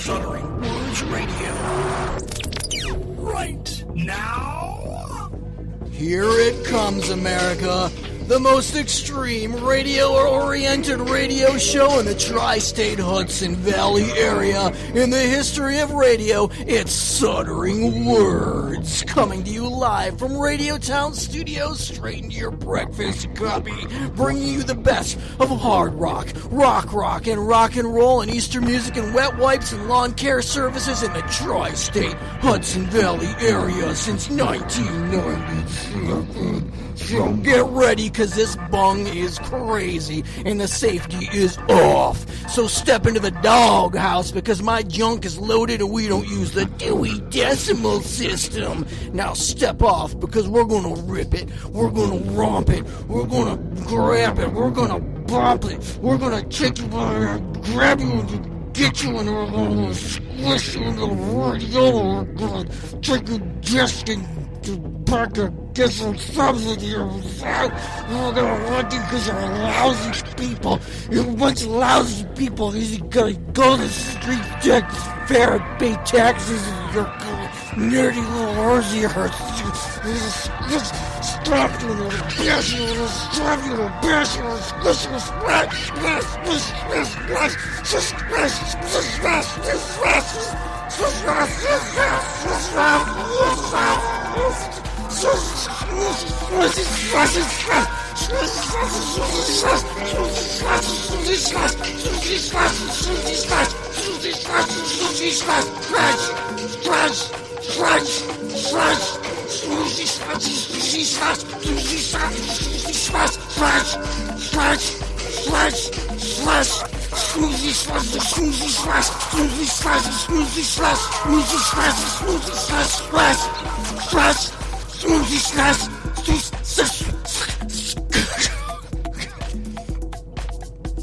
Southern Words Radio. Right now. Here it comes, America. The most extreme radio-oriented radio show in the tri-state Hudson Valley area. In the history of radio, it's Southern Words. Coming to you live from Radio Town Studios, straight into your breakfast copy. Bringing you the best of hard rock, rock, and rock and roll, and Easter music and wet wipes and lawn care services in the tri-state Hudson Valley area since 1997. So get ready, because this bung is crazy and the safety is off. So step into the doghouse, because my junk is loaded and we don't use the Dewey Decimal System. Now step off, because we're going to rip it, we're going to romp it, we're going to grab it, we're going to bump it, we're going to take you by the hand, grab you and get you, and we're going to squish you into the radio. We're going to take your desk and back and get some subs in here. We're gonna want you because you're lousy people. You're a bunch of lousy people. You're gonna go to the street, check fair, and pay taxes, and you're nerdy little horsey hurts. Stop you, little bash you, little stop you, little bash you, little squish you, splash, splash, splash, splash, splash, splash, splash, splash, splash, Smoothie slash, smoothie slash, smoothie slash, smoothie slash, smoothie slash, smoothie slash, splash, splash, smoothie slash,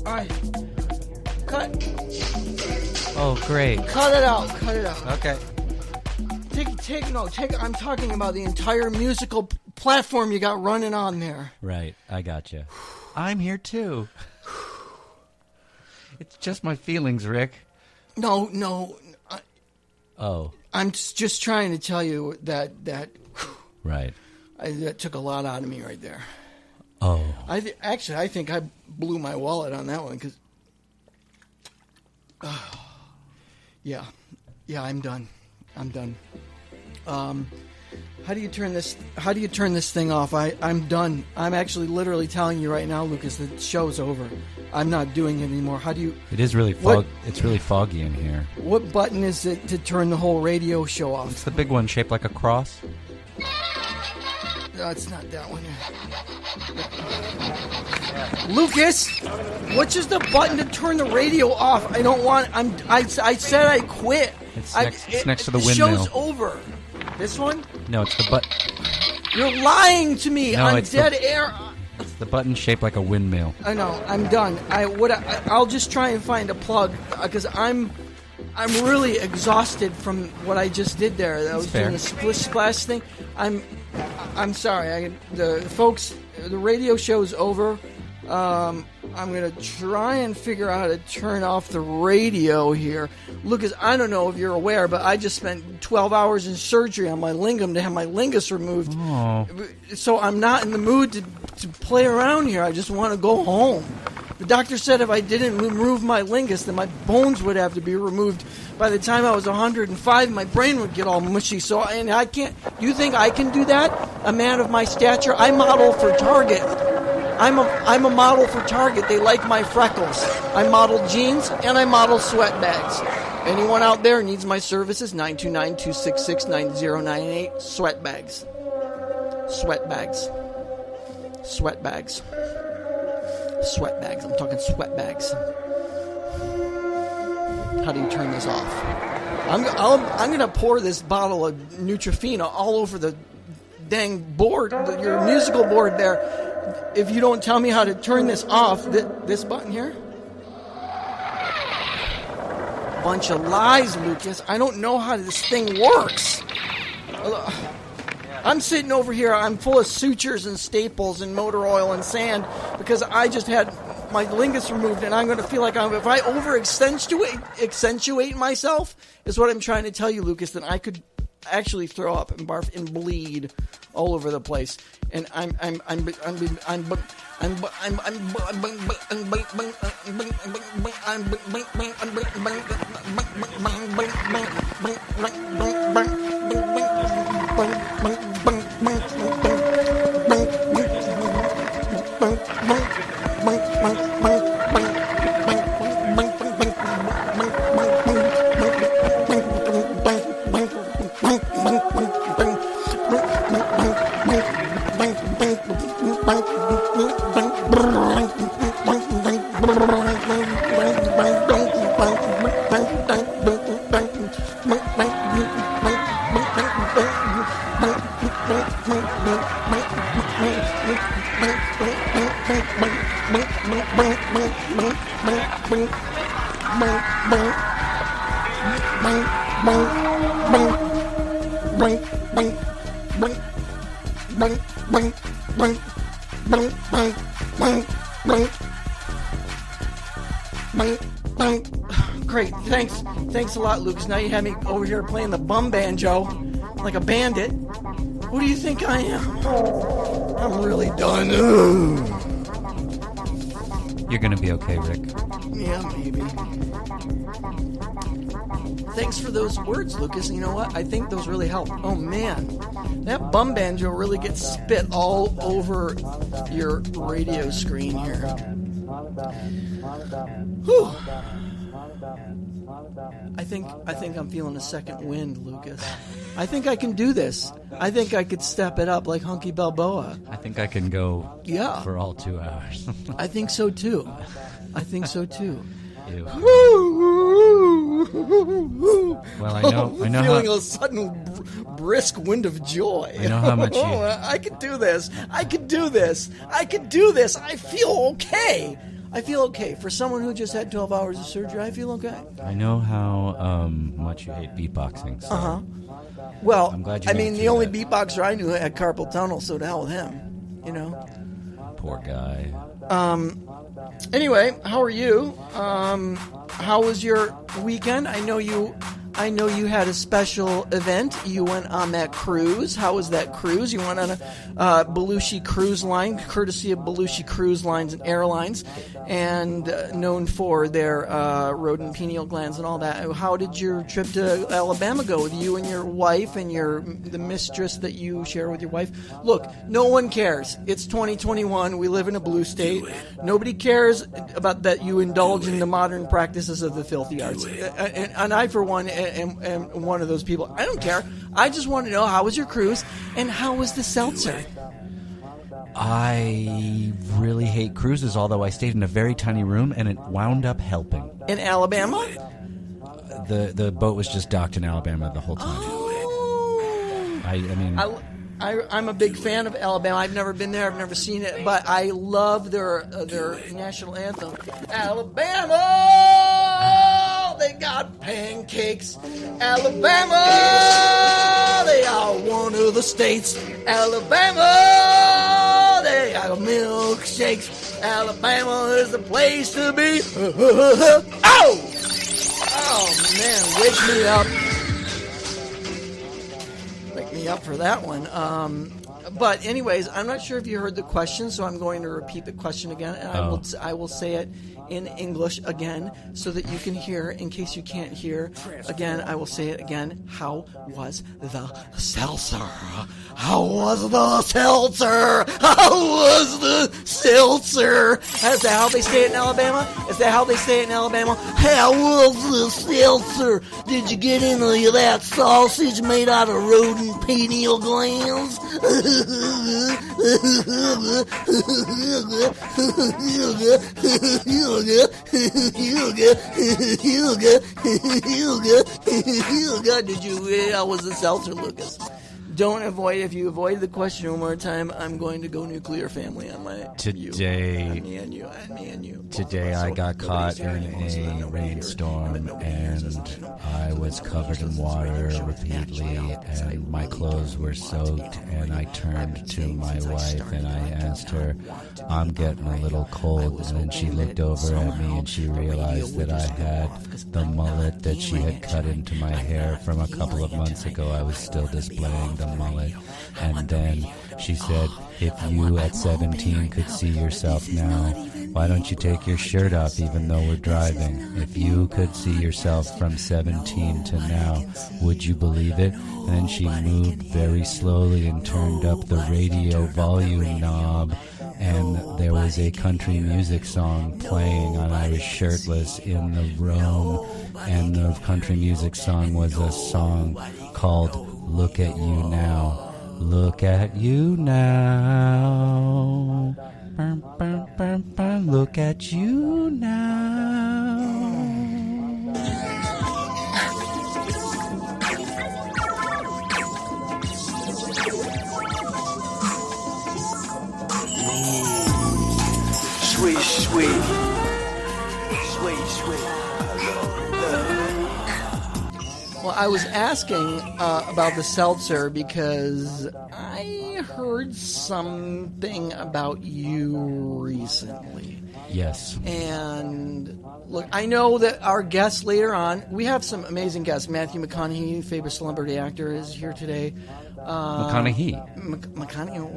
Alright. Cut. Oh, great. Cut it out. Okay. I'm talking about the entire musical platform you got running on there. Right, I gotcha. I'm here too. It's just my feelings, Rick. No. I'm just trying to tell you that. Right. That took a lot out of me right there. Oh. I think I blew my wallet on that one because. Yeah, I'm done. How do you turn this thing off? I'm done. I'm actually literally telling you right now, Lucas, the show's over. I'm not doing it anymore. How do you... It is really it's really foggy in here. What button is it to turn the whole radio show off? It's the big one shaped like a cross. No, it's not that one. Lucas, which is the button to turn the radio off? I don't want... I said I quit. It's next to the windmill. The show's over. This one? No, it's the button. You're lying to me on dead air. It's the button shaped like a windmill. I know. I'm done. I'll just try and find a plug because I'm really exhausted from what I just did there. I was doing the splish splash thing. I'm sorry. The radio show's over. I'm going to try and figure out how to turn off the radio here. Lucas, I don't know if you're aware, but I just spent 12 hours in surgery on my lingam to have my lingus removed. Oh. So I'm not in the mood to play around here. I just want to go home. The doctor said if I didn't remove my lingus, then my bones would have to be removed. By the time I was 105, my brain would get all mushy. And I can't. Do you think I can do that? A man of my stature? I model for Target. I'm a model for Target. They like my freckles. I model jeans and I model sweat bags. Anyone out there needs my services? 929-266-9098. Sweat bags. Sweat bags. Sweat bags. Sweat bags. I'm talking sweat bags. How do you turn this off? I'm going to pour this bottle of Neutrofena all over the dang board, your musical board there. If you don't tell me how to turn this off, this button here? Bunch of lies, Lucas. I don't know how this thing works. I'm sitting over here. I'm full of sutures and staples and motor oil and sand because I just had my lingus removed, and I'm going to feel like if I accentuate myself, is what I'm trying to tell you, Lucas, that I could actually throw up and barf and bleed all over the place. And Great, thanks a lot, Lucas. Now you have me over here playing the bum banjo like a bandit. Who do you think I am? I'm really done. You're gonna be okay, Rick. Yeah, maybe. Thanks for those words, Lucas. You know what? I think those really help. Oh, man. That bum banjo really gets spit all over your radio screen here. Whew. I think I'm feeling a second wind, Lucas. I think I can do this. I think I could step it up like Hunky Balboa. I think I can go for all 2 hours. I think so too. Ew. Well, I know feeling a sudden brisk wind of joy. I know how much you... I could do this. I feel okay. For someone who just had 12 hours of surgery, I feel okay. I know how much you hate beatboxing. So Well, I'm glad you the only beatboxer I knew had carpal tunnel, so to hell with him. You know? Poor guy. Anyway, how are you? How was your weekend? I know you had a special event. You went on that cruise. How was that cruise? You went on a Belushi cruise line, courtesy of Belushi Cruise Lines and Airlines, and known for their rodent pineal glands and all that. How did your trip to Alabama go with you and your wife and the mistress that you share with your wife? Look, no one cares. It's 2021. We live in a blue state. Nobody cares about that you indulge in the modern practices of the filthy arts. And I, for one, am one of those people. I don't care. I just want to know, how was your cruise and how was the seltzer? I really hate cruises, although I stayed in a very tiny room and it wound up helping. In Alabama? The boat was just docked in Alabama the whole time. Oh. I'm a big fan of Alabama. I've never been there. I've never seen it, but I love their national anthem. Alabama, they got pancakes. Alabama, they are one of the states. Alabama, they got milkshakes. Alabama is the place to be. Oh man, wake me up. Up for that one. But anyways, I'm not sure if you heard the question, so I'm going to repeat the question again, and I will say it in English again so that you can hear, in case you can't hear. Again, I will say it again. How was the seltzer? How was the seltzer? How was the seltzer? Is that how they say it in Alabama? How was the seltzer? Did you get any of that sausage made out of rodent pineal glands? Did you? How was the seltzer, Lucas? don't avoid. If you avoid the question one more time, I'm going to go nuclear family on my Today, me and you. Today I got caught in a rainstorm and I was covered in water repeatedly and my clothes were soaked, and I turned to my wife and I asked her, I'm getting a little cold, and then she looked over at me and she realized that I had the mullet that she had cut into my hair from a couple of months ago. I was still displaying the mullet, and then she said, if you at 17 could see yourself now, why don't you take your shirt off even though we're driving? If you could see yourself from 17 to now, would you believe it? And then she moved very slowly and turned up the radio volume knob, and there was a country music song playing, and I was shirtless in the room, and the country music song was a song called Look at You Now. Look at you now. Bum, bum, bum, bum. Look at you now. Sweet, sweet. Well, I was asking about the seltzer because I heard something about you recently. Yes. And look, I know that our guests later on, we have some amazing guests. Matthew McConaughey, favorite celebrity actor, is here today. McConaughey,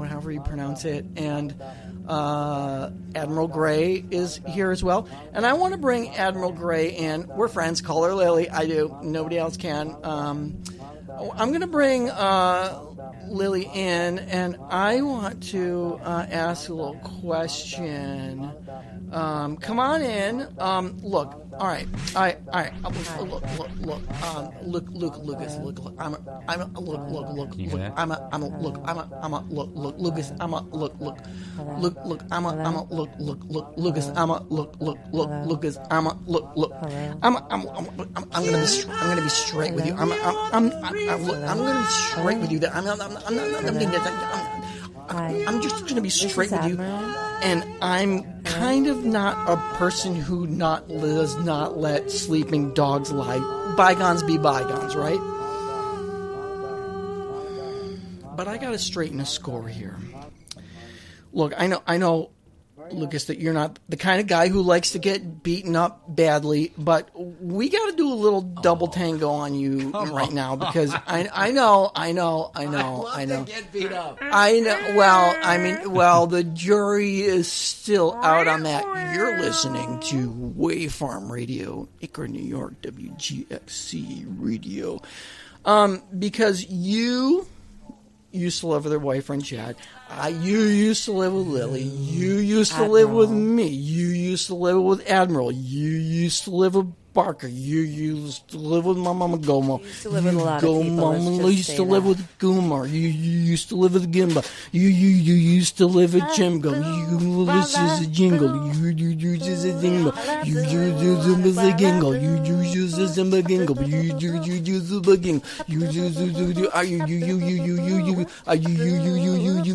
however you pronounce it. And Admiral Grey is here as well. And I want to bring Admiral Grey in. We're friends. Call her Lily. I do. Nobody else can. I'm going to bring Lily in, and I want to ask a little question. Come on in. Look. All right. Look. Lucas. Look. I'm gonna be straight with you. I'm gonna be straight with you. I'm just gonna be straight with you. And I'm kind of not a person who does not let sleeping dogs lie. Bygones be bygones, right? But I gotta straighten a score here. Look, I know, Lucas, that you're not the kind of guy who likes to get beaten up badly, but we got to do a little double tango on you right now because I know. I love to get beat up. I know. Well, the jury is still out on that. You're listening to Wave Farm Radio, Akron, New York, WGXC Radio, because you used to live with her boyfriend Chad. You used to live with Lily. You used to live with me. You used to live with Admiral. You used to live with Barker. You used to live with my mama Goma. You used to live with a lot of people. Mama used to live with Gumar. You used to live with Gimba. You used to live with Jimgo. You this is a jingle. You use a jingle. You use a jingle. You use a zimba jingle. You use a jingle.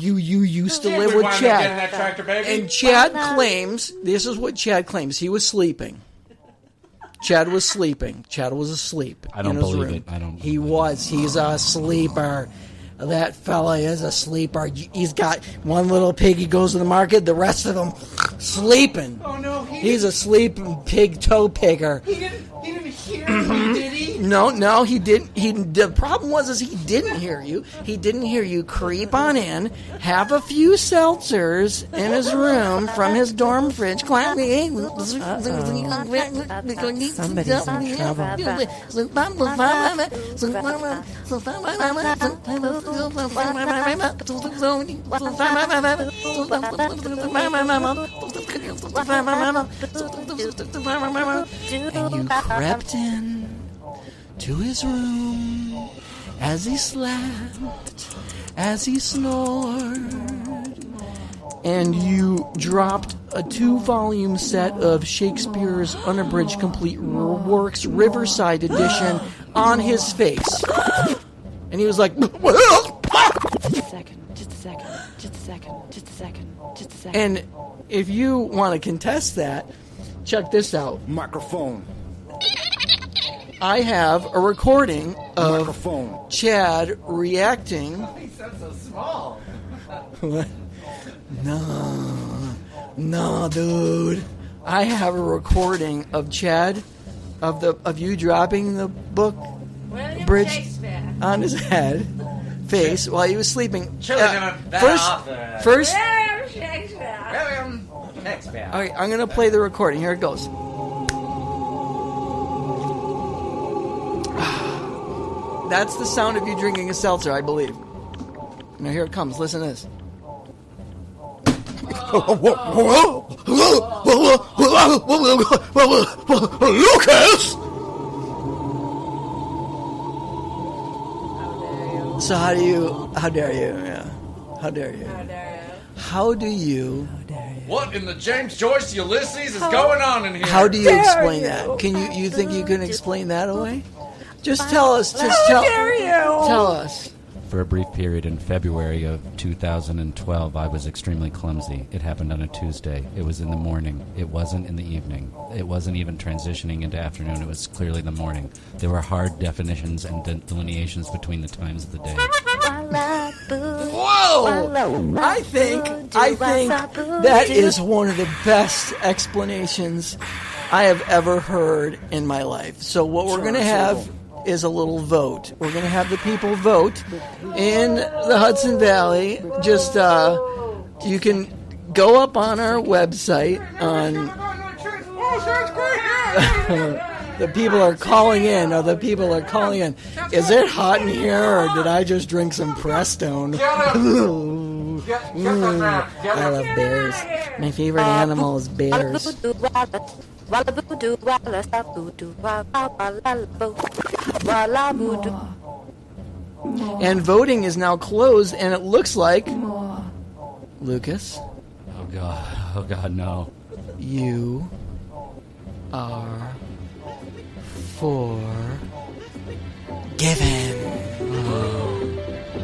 You used to live with Chad. And Chad claims, this is what Chad claims, he was sleeping. Chad was sleeping. Chad was asleep. I don't believe it. He was. He's a sleeper. That fella is a sleeper. He's got one little pig. He goes to the market. The rest of them sleeping. Oh no, he's a sleeping pig toe picker. He didn't hear me, did he? No, he didn't. The problem was he didn't hear you. He didn't hear you creep on in, have a few seltzers in his room from his dorm fridge. Somebody's in And you crept in to his room as he slept, as he snored, and you dropped a 2-volume set of Shakespeare's unabridged complete works, Riverside edition, on his face. And he was like, Just a second. and if you want to contest that, check this out. Microphone. I have a recording of Microphone. Chad reacting. He sounds so small. No, dude. I have a recording of Chad, of you dropping the book bridge on his face while he was sleeping. First. All right, I'm gonna play the recording. Here it goes. That's the sound of you drinking a seltzer, I believe. Now here it comes. Listen to this. Lucas! So how do you? How dare you? Yeah. How dare you? How do you? What in the James Joyce Ulysses is going on in here? How do you explain that? Can you think you can explain that away? Just tell us. Just tell us. For a brief period in February of 2012, I was extremely clumsy. It happened on a Tuesday. It was in the morning. It wasn't in the evening. It wasn't even transitioning into afternoon. It was clearly the morning. There were hard definitions and delineations between the times of the day. Whoa! I think that is one of the best explanations I have ever heard in my life. So what we're going to have is a little vote. We're going to have the people vote in the Hudson Valley. Just, you can go up on our website on... The people are calling in. Is it hot in here, or did I just drink some Prestone? I love bears. My favorite animal is bears. And voting is now closed, and it looks like... Lucas? Oh God, no. You are forgiven.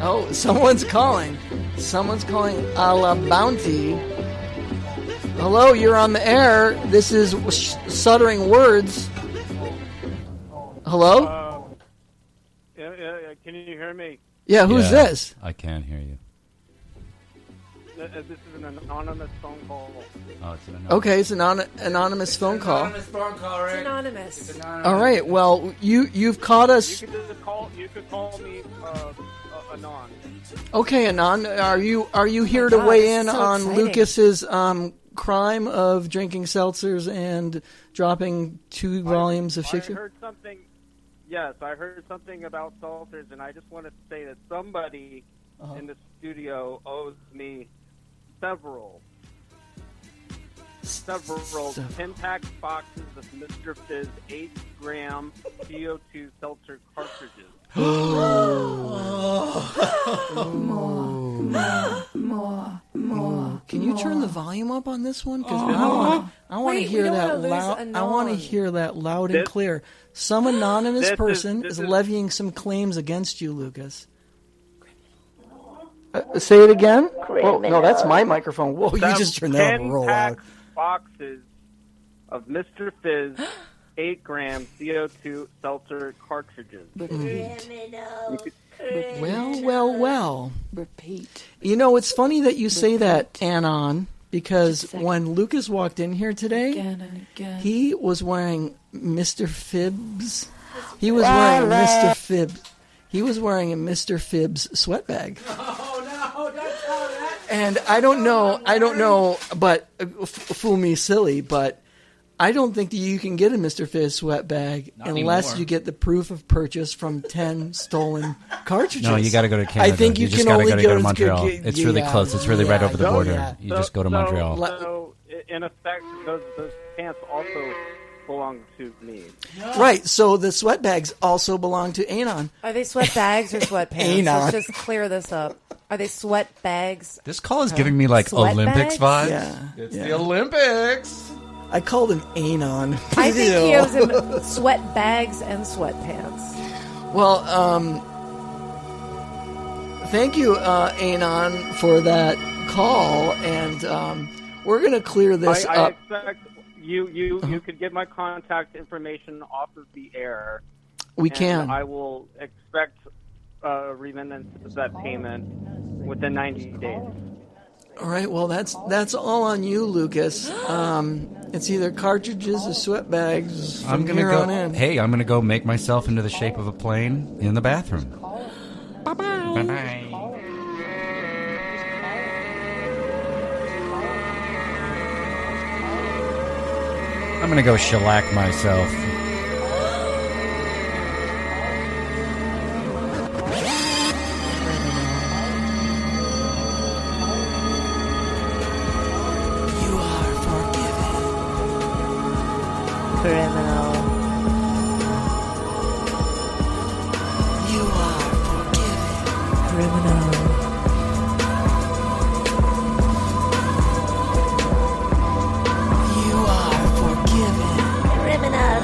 Oh, someone's calling. Someone's calling a la Bounty. Hello, you're on the air. This is Stuttering Words. Hello? Can you hear me? Yeah, who's this? I can hear you. This is an anonymous phone call. Oh, it's an anonymous. Okay, it's an anonymous phone call. Anonymous phone call, Rick. Anonymous. It's anonymous. All right, well, you've caught us. You could call me Anon. Okay, Anon, are you here to weigh in so on exciting. Lucas's crime of drinking seltzers and dropping 2 volumes of Shakespeare? I heard something. Yes, I heard something about seltzers, and I just want to say that somebody in the studio owes me several 10-pack boxes of Mr. Fizz 8-gram CO2 seltzer cartridges. More. Can you turn the volume up on this one? Because I want to Wait, hear we don't that wanna lose loud. Anon. I want to hear that loud and clear. Some anonymous person is levying some claims against you, Lucas. Say it again. Whoa, no, that's my microphone. Whoa, you just turned that up real loud. 10-pack boxes of Mr. Fizz 8-gram CO2 seltzer cartridges. Well. Repeat. You know, it's funny that you say that, Anon, because Just a second. when Lucas walked in here today, Again and again. he was wearing Mr. Phibbs. He was wearing Mr. Phibbs. He was wearing a Mr. Phibbs sweat bag. Oh, no, don't tell that. And I don't know, but fool me silly, but I don't think that you can get a Mr. Fizz sweat bag unless anymore. you get the proof of purchase from 10 stolen cartridges. No, you got to go to Canada. I think you just can gotta only go go to to Montreal. It's really close. It's really right over the border. yeah. You just go to Montreal. So, in effect, those pants also belong to me. Right, so the sweat bags also belong to Anon. Are they sweat bags or sweatpants? Anon. Let's just clear this up. Are they sweat bags? This call is giving me like Sweat Olympics bags? vibes. Yeah. It's yeah. the Olympics. I called him Anon. I think he Ew. owes him sweat bags and sweatpants. Well, thank you, Anon, for that call, and we're going to clear this I up. expect you could get my contact information off of the air. We and can. I will expect remittance of that payment within 90 days. All right, well, that's all on you, Lucas. It's either cartridges or sweat bags from I'm gonna here go. on in. Hey, I'm gonna go make myself into the shape of a plane in the bathroom. Bye-bye. Bye-bye. I'm gonna go shellac myself. You are forgiven. Criminal. You are forgiven. Criminal. You are forgiven. Criminal.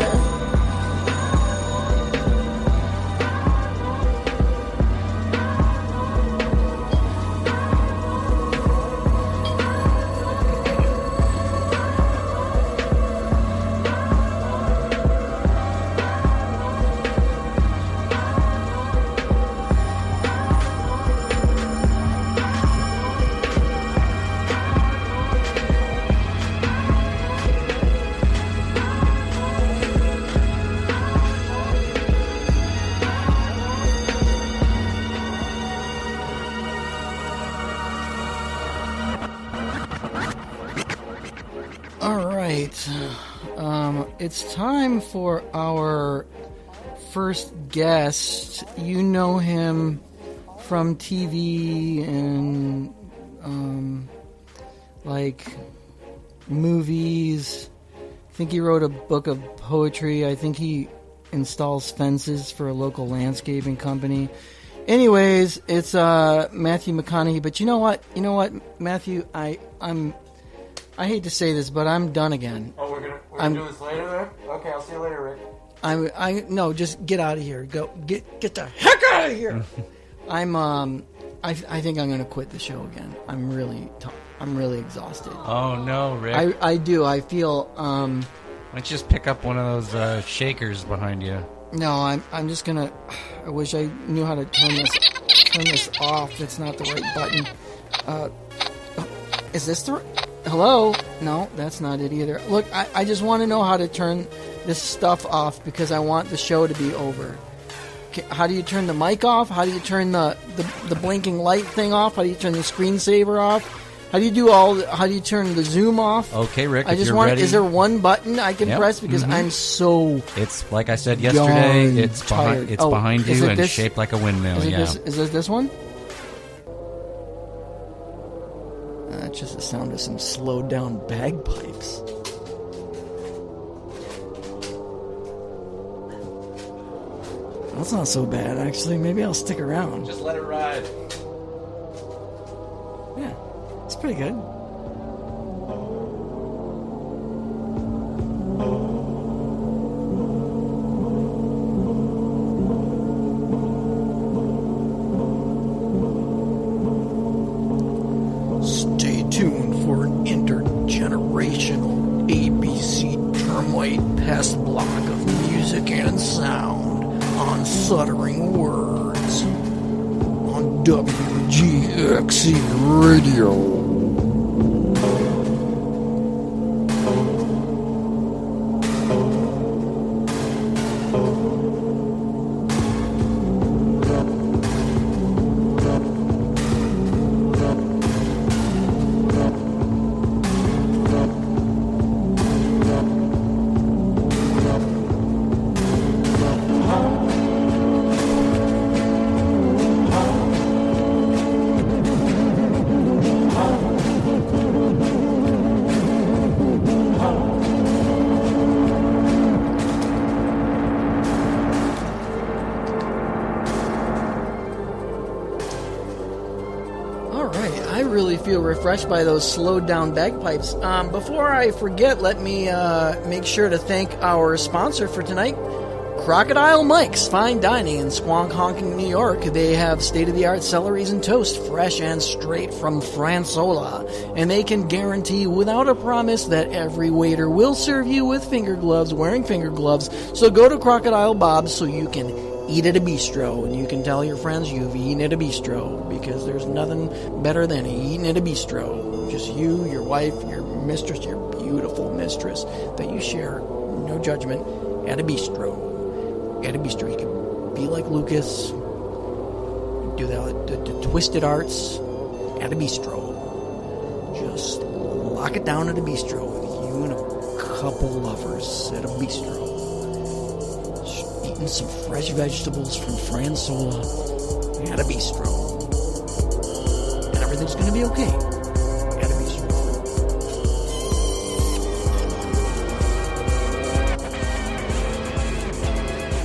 All right. It's time for our first guest. You know him from TV and like movies. I think he wrote a book of poetry. I think he installs fences for a local landscaping company. Anyways, it's Matthew McConaughey. But you know what? Matthew, I hate to say this, but I'm done again. Oh, we're gonna do this later, then? Okay, I'll see you later, Rick. No, just get out of here. Go get the heck out of here. I think I'm gonna quit the show again. I'm really exhausted. Oh no, Rick! I do. I feel Why don't you just pick up one of those shakers behind you? no. I'm just gonna. I wish I knew how to turn this off. It's not the right button. Is this the? Hello? No, that's not it either. Look, I just want to know how to turn this stuff off because I want the show to be over. How do you turn the mic off? How do you turn the blinking light thing off? How do you turn the screensaver off? How do you turn the zoom off? Okay, Rick. I if just you're want. ready. Is there one button I can Yep. press because I'm so It's like I said yesterday. darn It's behind. tired. It's Oh, behind is you it and this? shaped like a windmill. Is it Yeah. this? Is this one? That's just the sound of some slowed down bagpipes. That's not so bad, actually. Maybe I'll stick around. Just let it ride. Yeah, it's pretty good. Stay tuned for an intergenerational ABC termite pest block of music and sound on Suttering Words on WGXE Radio. I really feel refreshed by those slowed down bagpipes. Before I forget, let me make sure to thank our sponsor for tonight, Crocodile Mike's Fine Dining in Squonk Honking, New York. They have state-of-the-art celeries and toast, fresh and straight from Francola. And they can guarantee without a promise that every waiter will serve you with finger gloves, wearing finger gloves. So go to Crocodile Bob's so you can eat at a bistro, and you can tell your friends you've eaten at a bistro, because there's nothing better than eating at a bistro. Just you, your wife, your mistress, your beautiful mistress that you share, no judgment, at a bistro. At a bistro, you can be like Lucas, do the twisted arts at a bistro. Just lock it down at a bistro with you and a couple lovers at a bistro. Eating some fresh vegetables from Francola at a bistro. And everything's going to be okay at a bistro.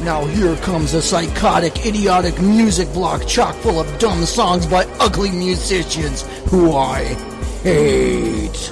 Now here comes a psychotic, idiotic music block chock full of dumb songs by ugly musicians who I hate.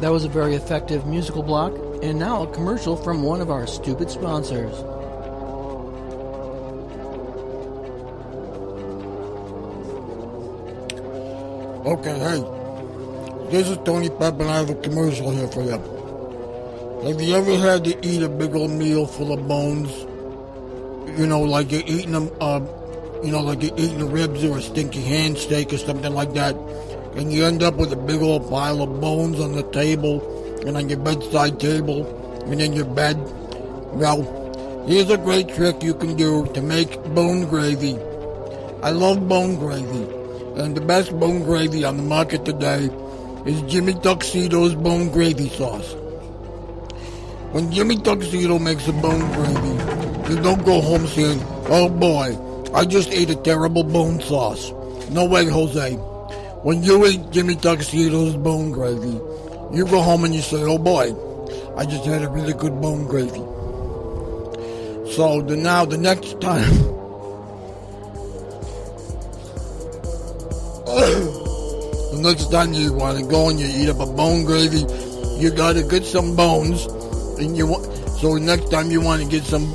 That was a very effective musical block, and now a commercial from one of our stupid sponsors. Okay, hey, this is Tony Pep, and I have a commercial here for you. Have you ever had to eat a big old meal full of bones? You know, like you're eating them, like you're eating ribs or a stinky hand steak or something like that. and you end up with a big old pile of bones on the table and on your bedside table and in your bed. Well, here's a great trick you can do to make bone gravy. I love bone gravy, and the best bone gravy on the market today is Jimmy Tuxedo's bone gravy sauce. When Jimmy Tuxedo makes a bone gravy, you don't go home saying, "Oh boy, I just ate a terrible bone sauce." No way, Jose. When you eat Jimmy Tuxedo's bone gravy, you go home and you say, "Oh boy, I just had a really good bone gravy." So now the next time, the next time you want to go and you eat up a bone gravy, you gotta get some bones, and so next time you want to get some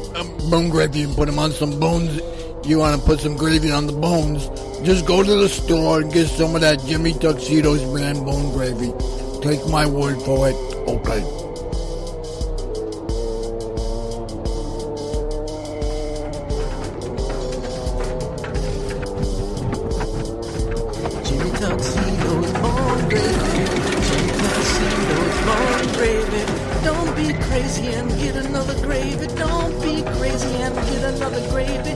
bone gravy and put them on some bones, you want to put some gravy on the bones, just go to the store and get some of that Jimmy Tuxedo's brand bone gravy. Take my word for it. Okay. Jimmy Tuxedo's bone gravy. Jimmy Tuxedo's bone gravy. Don't be crazy and get another gravy. Don't be crazy and get another gravy.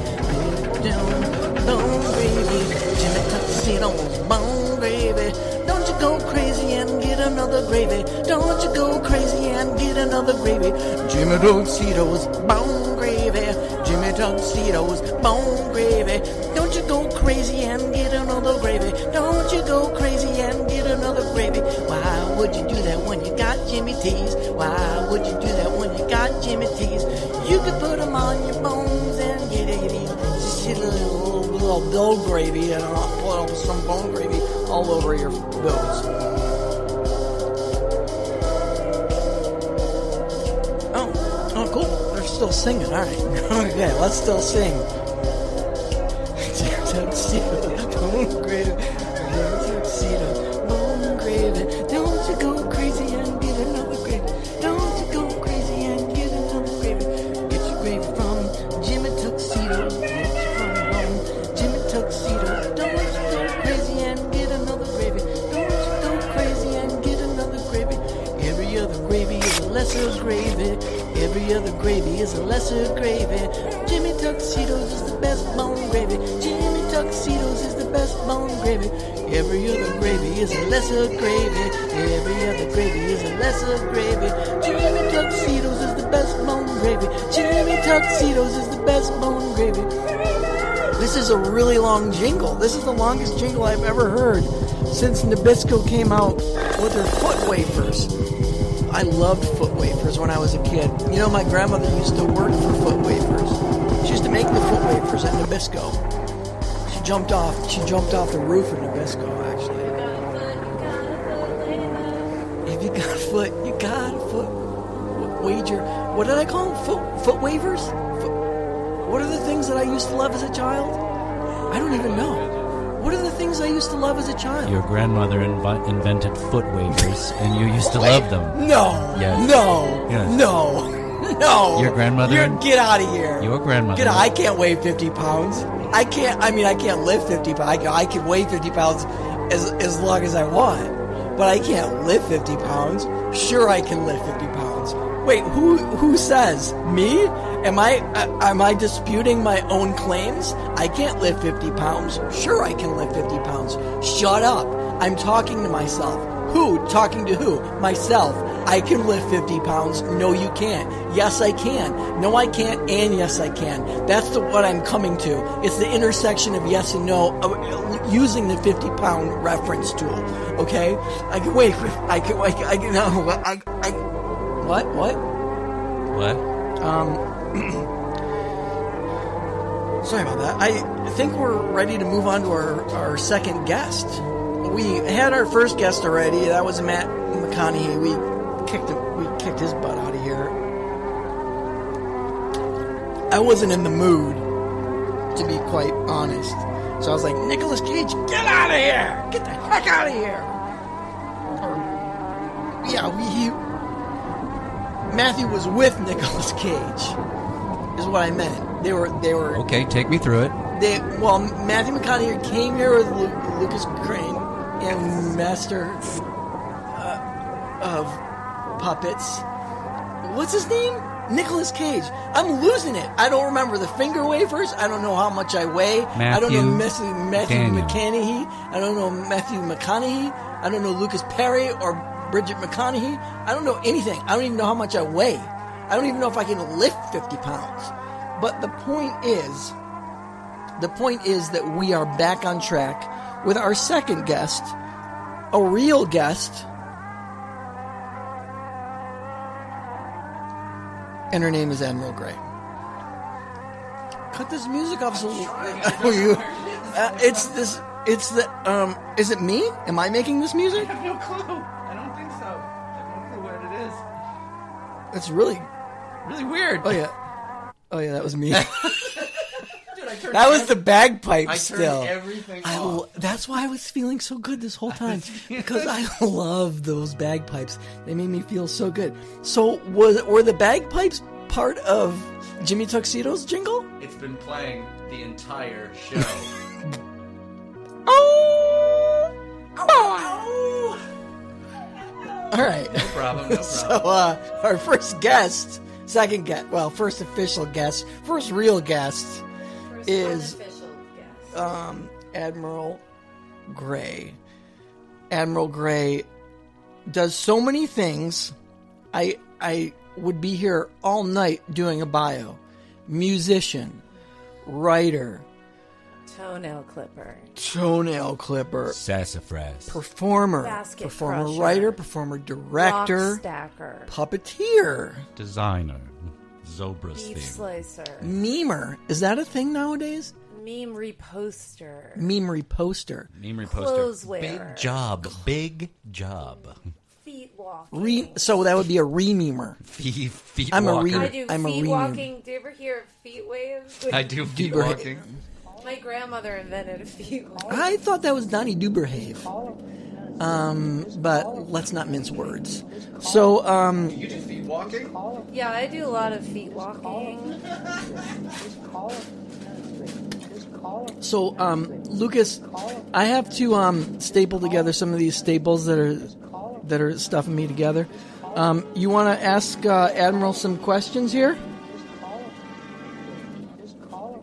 Bone gravy. Jimmy Tuxedo's bone gravy. Don't you go crazy and get another gravy. Don't you go crazy and get another gravy. Jimmy Tuxedo's bone gravy. Jimmy Tuxedo's bone gravy. Don't you go crazy and get another gravy. Don't you go crazy and get another gravy. Why would you do that when you got Jimmy T's? Why would you do that when you got Jimmy T's? You could put them on your bones and get it easy. Just hit a little bone gravy and put some bone gravy all over your bones. Oh, cool. They're still singing. All right. Okay, let's still sing. Tuxedo, bone gravy. Tuxedo, bone gravy. Don't you go crazy and get another gravy. Don't you go crazy and get another gravy. Get your gravy from Jimmy Tuxedo. Get it from Jimmy Tuxedo. Don't you go crazy and get another gravy. Don't you go crazy and get another gravy. Every other gravy is a lesser gravy. Every other gravy is a lesser gravy. Jimmy Tuxedo's is the best bone gravy. Jimmy Tuxedo's is the best bone gravy. Every other gravy is a lesser gravy. Every other gravy is a lesser gravy. Jimmy Tuxedo's is the best bone gravy. Jimmy Tuxedo's is the best bone gravy. This is a really long jingle. This is the longest jingle I've ever heard since Nabisco came out with her foot wafers. I loved foot wafers when I was a kid. You know, my grandmother used to work for foot wafers. She used to make the foot wafers at Nabisco. She jumped off the roof of Nabisco, actually. If you got a foot, you got a foot wager. What did I call them? Foot wavers? What are the things that I used to love as a child? I don't even know. What are the things I used to love as a child? Your grandmother invented foot wavers, and you used to love them. No. Yes. No. Yes. No. No. Your grandmother? Get out of here. Your grandmother. I can't weigh 50 pounds. I can't lift 50 pounds. I can weigh 50 pounds as long as I want. But I can't lift 50 pounds. Sure, I can lift 50 pounds. Wait, who says? Me? Am I disputing my own claims? I can't lift 50 pounds. Sure, I can lift 50 pounds. Shut up. I'm talking to myself. Who? Talking to who? Myself. I can lift 50 pounds. No, you can't. Yes, I can. No, I can't. And yes, I can. That's what I'm coming to. It's the intersection of yes and no, using the 50-pound reference tool. Okay? I can wait. I can. No. What? What? Sorry about that. I think we're ready to move on to our second guest. We had our first guest already. That was Matt McConaughey. We kicked his butt out of here. I wasn't in the mood, to be quite honest. So I was like, Nicolas Cage, get out of here! Get the heck out of here! Matthew was with Nicolas Cage, is what I meant. They were. Okay, take me through it. Matthew McConaughey came here with Lucas Crane and master of puppets. What's his name? Nicolas Cage. I'm losing it. I don't remember the finger wafers. I don't know how much I weigh. I don't know Matthew McConaughey. I don't know Matthew McConaughey. I don't know Lucas Perry or Bridget McConaughey. I don't know anything. I don't even know how much I weigh. I don't even know if I can lift 50 pounds. But the point is that we are back on track with our second guest, a real guest, and her name is Admiral Grey. Cut this music off so is it me? Am I making this music? I have no clue. I don't think so. I have no clue what it is. It's really weird. Oh yeah, that was me. That was the bagpipes. I still. turned everything off. That's why I was feeling so good this whole time, because I love those bagpipes. They made me feel so good. So were the bagpipes part of Jimmy Tuxedo's jingle? It's been playing the entire show. All right. No problem. So our first official guest, first real guest is Admiral Grey. Admiral Grey does so many things. I would be here all night doing a bio. Musician, writer, Toenail clipper, Sassafras, performer, Basket performer, crusher, writer, performer, director, rock stacker, puppeteer, designer, Zobra's beef theme. slicer, memer. Is that a thing nowadays? meme reposter, Meme reposter. clothes wearer, Big job. feet walking. So that would be a re-memer. Feet I'm a walker. I do I'm a feet re-memer. walking. Do you ever hear of feet waves? I do feet Duber- walking. My grandmother invented a feet wave. I thought that was Donnie Duberhave. But let's not mince words. So, You do feet walking? Yeah, I do a lot of feet walking. So, Lucas, I have to staple together some of these staples that are stuffing me together. You want to ask Admiral some questions here?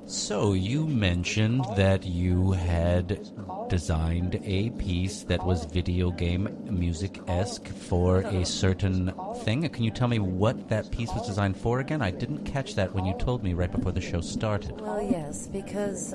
So you mentioned that you had designed a piece that was video game music-esque for a certain thing. Can you tell me what that piece was designed for again? I didn't catch that when you told me right before the show started. Well, yes, because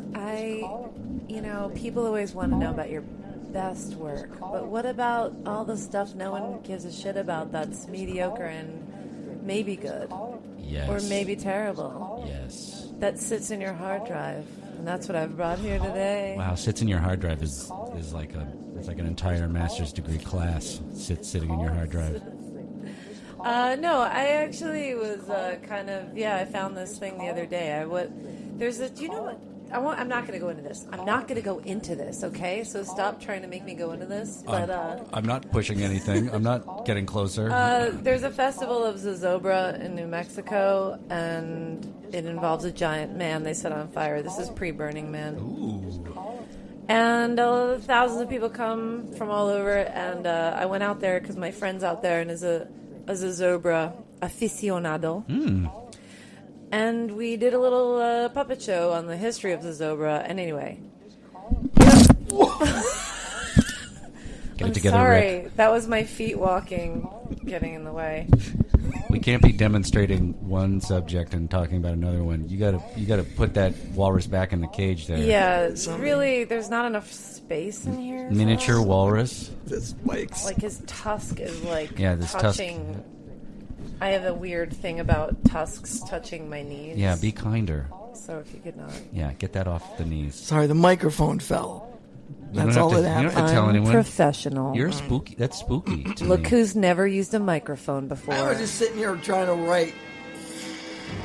people always want to know about your best work. But what about all the stuff no one gives a shit about that's mediocre and maybe good? Yes. Or maybe terrible? Yes. That sits in your hard drive. And that's what I've brought here today. Wow, sits in your hard drive is like an entire master's degree class sitting in your hard drive. No, I actually was I found this thing the other day. Do you know what? I'm not going to go into this. I'm not going to go into this, okay? So stop trying to make me go into this. But I'm not pushing anything. I'm not getting closer. there's a festival of Zozobra in New Mexico, and it involves a giant man they set on fire. This is pre-Burning Man. Ooh. And thousands of people come from all over, and I went out there because my friend's out there and is a Zozobra aficionado. And we did a little puppet show on the history of Zozobra. And anyway. Get I'm it together, sorry. Rick. That was my feet walking getting in the way. We can't be demonstrating one subject and talking about another one. You gotta put that walrus back in the cage there. Yeah, really, there's not enough space in here. Miniature walrus. This Mike's. Like his tusk is like this tusk. touching. I have a weird thing about tusks touching my knees. Yeah, be kinder. So if you could not. Yeah, get that off the knees. Sorry, the microphone fell. That's all that happened. You don't have to tell anyone. Professional. You're spooky. That's spooky to Look me. who's never used a microphone before. I was just sitting here trying to write.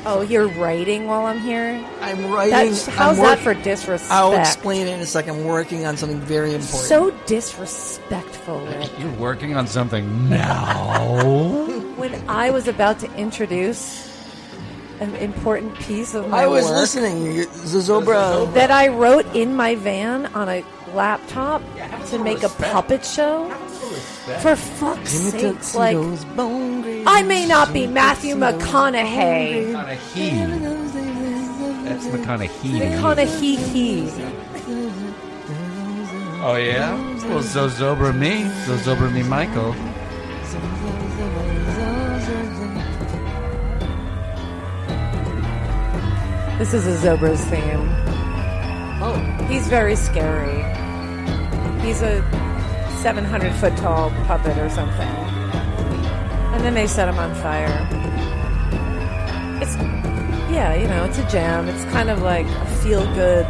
Oh, you're writing while I'm here? I'm writing. How's that for disrespect? I'll explain it in a second. I'm working on something very important. So disrespectful, Rick. You're working on something now. When I was about to introduce an important piece of my I was work listening. Zozobra. that I wrote in my van on a laptop to make a puppet show? For fuck's sakes, like, I may not be Matthew McConaughey. That's McConaughey. McConaughey. Oh, yeah? Well, Zozobra me, Michael. This is a Zobra's theme. Oh. He's very scary. He's a 700-foot tall puppet or something. And then they set him on fire. It's, yeah, you know, it's a jam. It's kind of like a feel-good.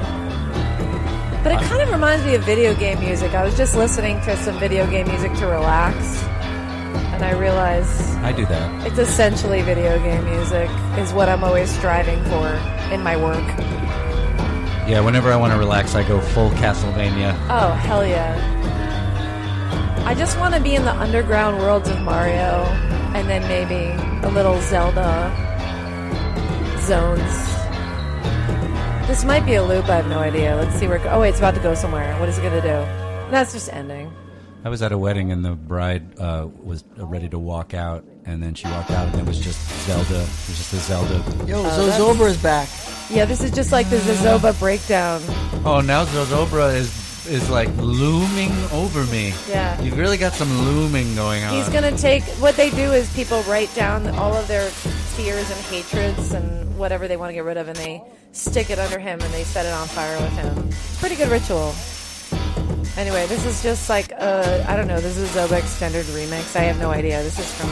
But it kind of reminds me of video game music. I was just listening to some video game music to relax. And I realized I do that. it's essentially video game music is what I'm always striving for in my work. Yeah, whenever I want to relax, I go full Castlevania. Oh, hell yeah. I just want to be in the underground worlds of Mario and then maybe a little Zelda zones. This might be a loop, I have no idea. Let's see where oh wait, it's about to go somewhere. What is it going to do? That's just ending. I was at a wedding and the bride was ready to walk out, and then she walked out and it was just Zelda. It was just a Zelda. Yo, Zozobra is back. Yeah, this is just like the Zozoba breakdown. Oh, now Zozobra is like looming over me. Yeah. You've really got some looming going on. He's going to take... What they do is people write down all of their fears and hatreds and whatever they want to get rid of, and they stick it under him and they set it on fire with him. Pretty good ritual. Anyway, this is just like, I don't know, this is a Zoba extended remix. I have no idea. This is from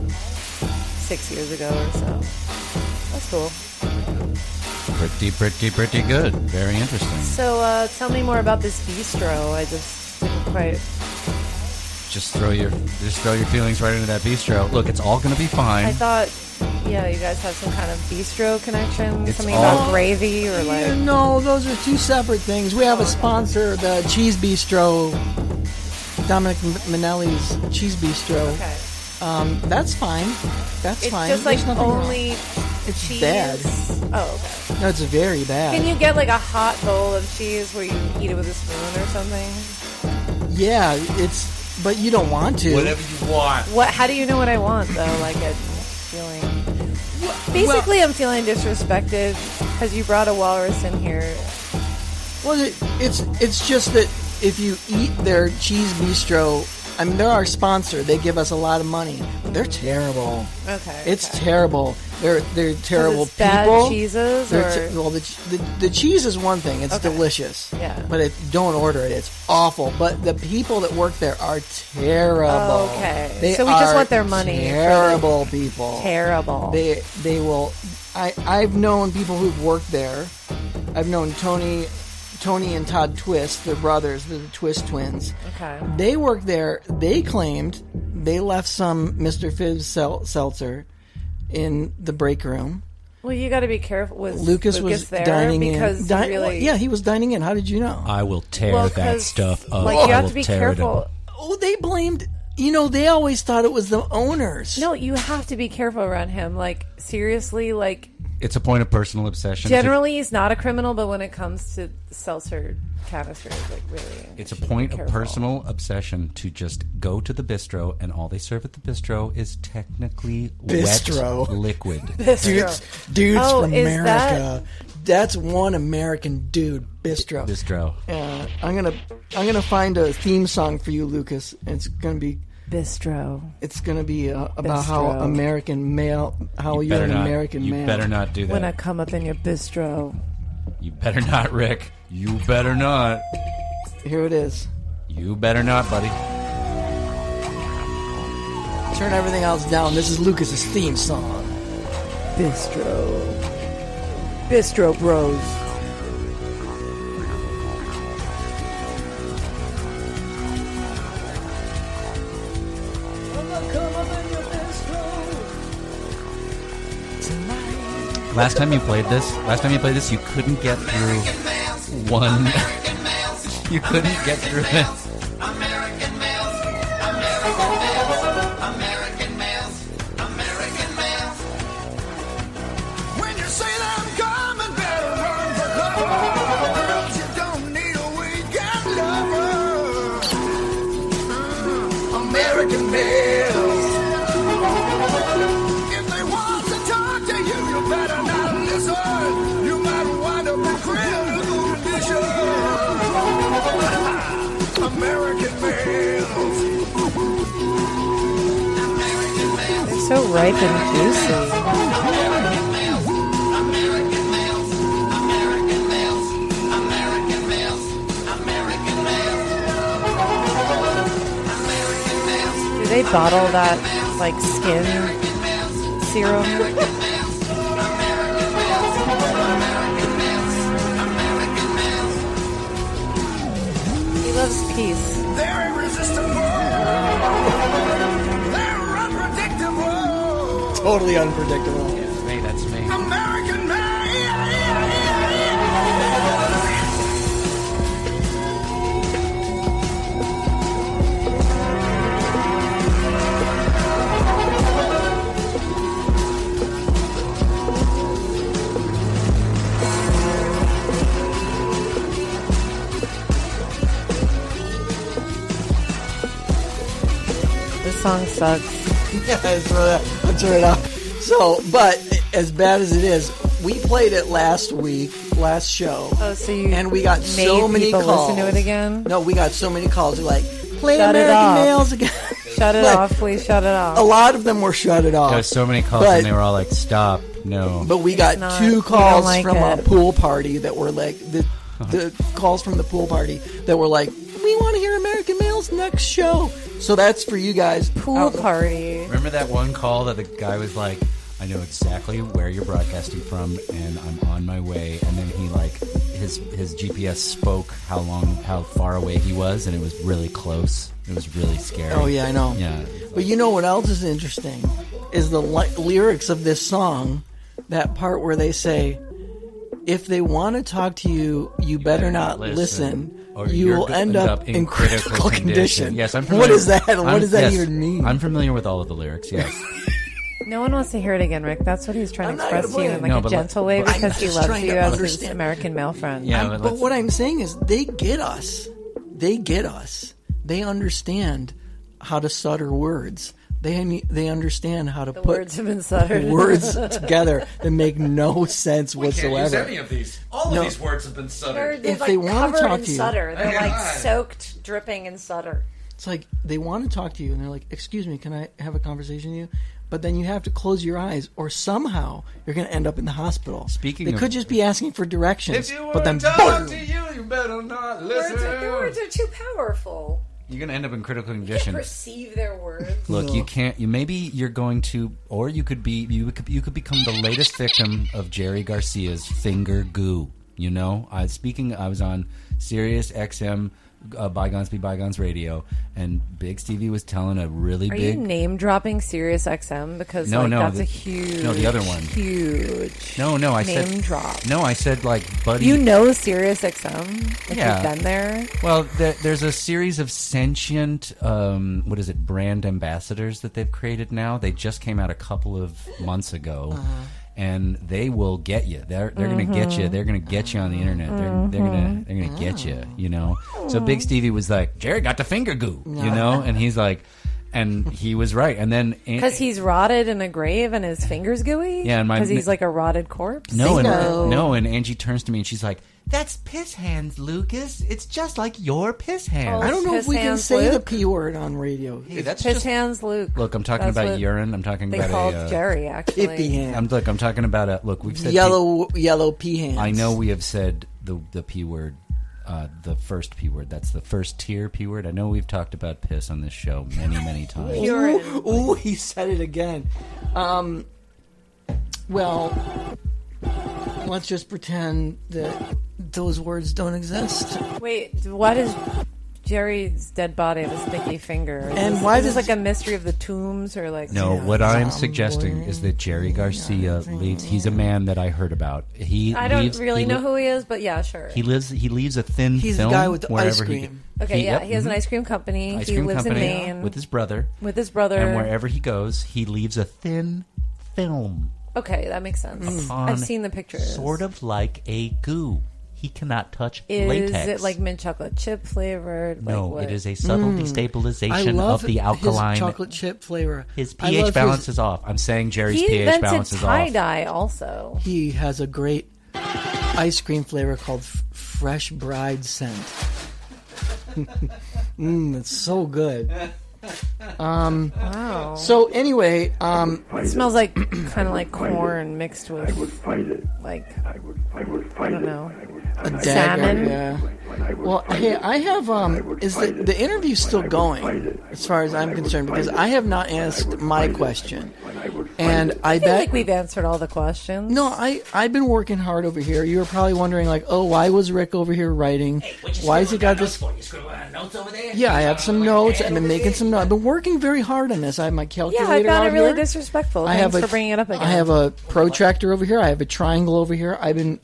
6 years ago or so. That's cool. Pretty good. Very interesting. So, tell me more about this bistro. I just didn't quite... Just throw your feelings right into that bistro. Look, it's all going to be fine. I thought, yeah, you guys have some kind of bistro connection? It's Something all- about gravy or like... Yeah, no, those are two separate things. We have a sponsor, the Cheese Bistro, Dominic Minnelli's Cheese Bistro. Okay. That's fine. That's It's fine. just like There's nothing wrong. only It's cheese. bad. Oh, okay. No, it's very bad. Can you get like a hot bowl of cheese where you eat it with a spoon or something? Yeah, but you don't want to. Whatever you want. What? How do you know what I want though? Like I'm feeling. Basically, I'm feeling disrespected because you brought a walrus in here. Well, it's just that if you eat their Cheese Bistro, I mean, they're our sponsor. They give us a lot of money. But they're terrible. Okay. It's terrible. They're terrible it's bad people. cheeses They're or the cheese is one thing. It's Okay. delicious. Yeah. But don't order it. It's awful. But the people that work there are terrible. Okay. They So we just are want their money for the- Terrible people. terrible. They will. I've known people who've worked there. I've known Tony and Todd Twist, they're brothers, they're the Twist twins. Okay. They worked there. They claimed they left some Mr. Fizz seltzer in the break room. Well, you got to be careful. Was Lucas was there dining because in. he really? Well, yeah, he was dining in. How did you know? I will tear Well, that 'cause, stuff up. Like I you have will to be tear it careful. up. Oh, they blamed. They always thought it was the owners. No, you have to be careful around him. Like seriously, like It's a point of personal obsession. generally he's not a criminal, but when it comes to seltzer canisters, like really, It's a point of careful. personal obsession to just go to the bistro, and all they serve at the bistro is technically Bistro. wet liquid. Dudes Oh, from is America. That's one American dude. Bistro. Bistro. I'm gonna find a theme song for you, Lucas. It's gonna be Bistro. about how Bistro. American male, how you're an American You man. better not do that. When I come up in your bistro, You better not, Rick. You better not. Here it is. You better not, buddy. Turn everything else down. This is Lucas's theme song. Bistro Bros. Last time you played this, you couldn't get through one. You couldn't get through it. When you say that I'm coming, better run for cover. Girls, you don't need a American males. If they want to talk to you, you better not listen. You might wind up in critical condition. American males. They're so ripe and juicy. Do they bottle that like skin serum? He loves peace. They're irresistible. They're unpredictable. Totally unpredictable. That's me. American man. This song sucks. Yeah, I'll turn it off. So, but as bad as it is, we played it last show. Oh, so you and we got made so many people calls. listen to it again? No, we got so many calls. They're like, play Shut it American off. Males again. Shut it off, please. Shut it off. A lot of them were shut it off. There was so many calls, But- and they were all like, "Stop, no." But we got not- two we calls don't like from it. a pool party that were like the calls from the pool party that were like, we want to hear American Males next show. So that's for you guys. Pool party. Remember that one call that the guy was like, "I know exactly where you're broadcasting from, and I'm on my way." And then he like his GPS spoke how far away he was, and it was really close. It was really scary. Oh yeah, I know. Yeah. But you know what else is interesting is the lyrics of this song. That part where they say, "If they want to talk to you, you better not listen. Or You you're will gonna end up in critical condition." Yes, I'm familiar. What is that? What does that yes, even mean? I'm familiar with all of the lyrics. Yes. No one wants to hear it again, Rick. That's what he's trying I'm to not express to gonna you in play like it. No, a but gentle let- way but I'm because he just loves trying you to as his understand. American male friend. Yeah, but what I'm saying is they get us. They get us. They understand how to stutter words. They understand how to The put words have been stuttered. words together that make no sense We can't use whatsoever. any of these. All No. of these words have been stuttered. If they want to talk to you, Sutter. They're Yeah. like soaked, dripping in Sutter. it's like they want to talk to you, and they're like, "Excuse me, can I have a conversation with you?" But then you have to close your eyes, or somehow you're going to end up in the hospital. Speaking they of- could just be asking for directions, If you but want then to talk boom! to you, you better not Words listen. are too powerful. You're gonna end up in critical You can't condition. perceive their words. Look, you can't. You're going to, or you could be. You could become the latest victim of Jerry Garcia's finger goo. You know, I was on Sirius XM, Bygones Be Bygones radio, and Big Stevie was telling a really Are big. you name dropping Sirius XM? Because No, no, that's the- a huge. no, the other one. Huge. No, I name said drop. No, I said like Buddy. You know Sirius XM? Like Yeah. you've been there? Well, there's a series of sentient, brand ambassadors that they've created now. They just came out a couple of months ago, and they will get you. They're going to get you. They're going to get you on the internet. They're going to get you. You know. So Big Stevie was like, Jerry got the finger goo. You know, and he's like, and he was right. And then Because he's rotted in a grave and his finger's gooey? Yeah, and because he's like a rotted corpse? and Angie turns to me and she's like, "That's piss hands, Lucas. It's just like your piss hands." I don't know if Piss we can hands, say the Luke? P word on radio. Hey, that's Piss just hands Luke. look. I'm talking That's about what urine. I'm talking They about called Jerry, actually. Hippie hand. I'm talking about a look. We've said Yellow P hands. I know we have said the P word, the first P word. That's the first tier P word. I know we've talked about piss on this show many times. Ooh, he said it again. Well, let's just pretend that those words don't exist. Wait, why does Jerry's dead body have a sticky finger? And why is this does- like a mystery of the tombs or like? No, what I'm suggesting is that Jerry Garcia leaves. He's a man that I heard about. I don't really know who he is, but yeah, sure. He leaves a thin He's the film guy with the wherever ice he- cream. Okay, yeah, yep, he has an mhm. ice cream company. Ice He cream lives company in Maine with his brother. and wherever he goes, he leaves a thin film. Okay, that makes sense. Upon I've seen the pictures. Sort of like a goo. He cannot touch Is latex. it like mint chocolate chip flavored? No, like what? it is a subtle destabilization I love of the alkaline. his chocolate chip flavor. His I pH love balance is off. I'm saying Jerry's He pH invented balance is tie off. dye also. He has a great ice cream flavor called Fresh Bride Scent. It's so good. Wow. So anyway, It smells like kind of like corn mixed with like I don't know. a dagger. Salmon? Yeah. Well, hey, I have. Is the interview still going? As far as I'm concerned, because I have not asked my question, and I feel bet like we've answered all the questions. No, I've been working hard over here. You were probably wondering, like, oh, why was Rick over here writing? Why has he got this? Notes over there? Yeah, I have some notes. I've been making some notes. I've been working very hard on this. I have my calculator Yeah, I found out it really here. disrespectful. I Thanks have for bringing it up again. I have a protractor over here. I have a triangle over here. I've been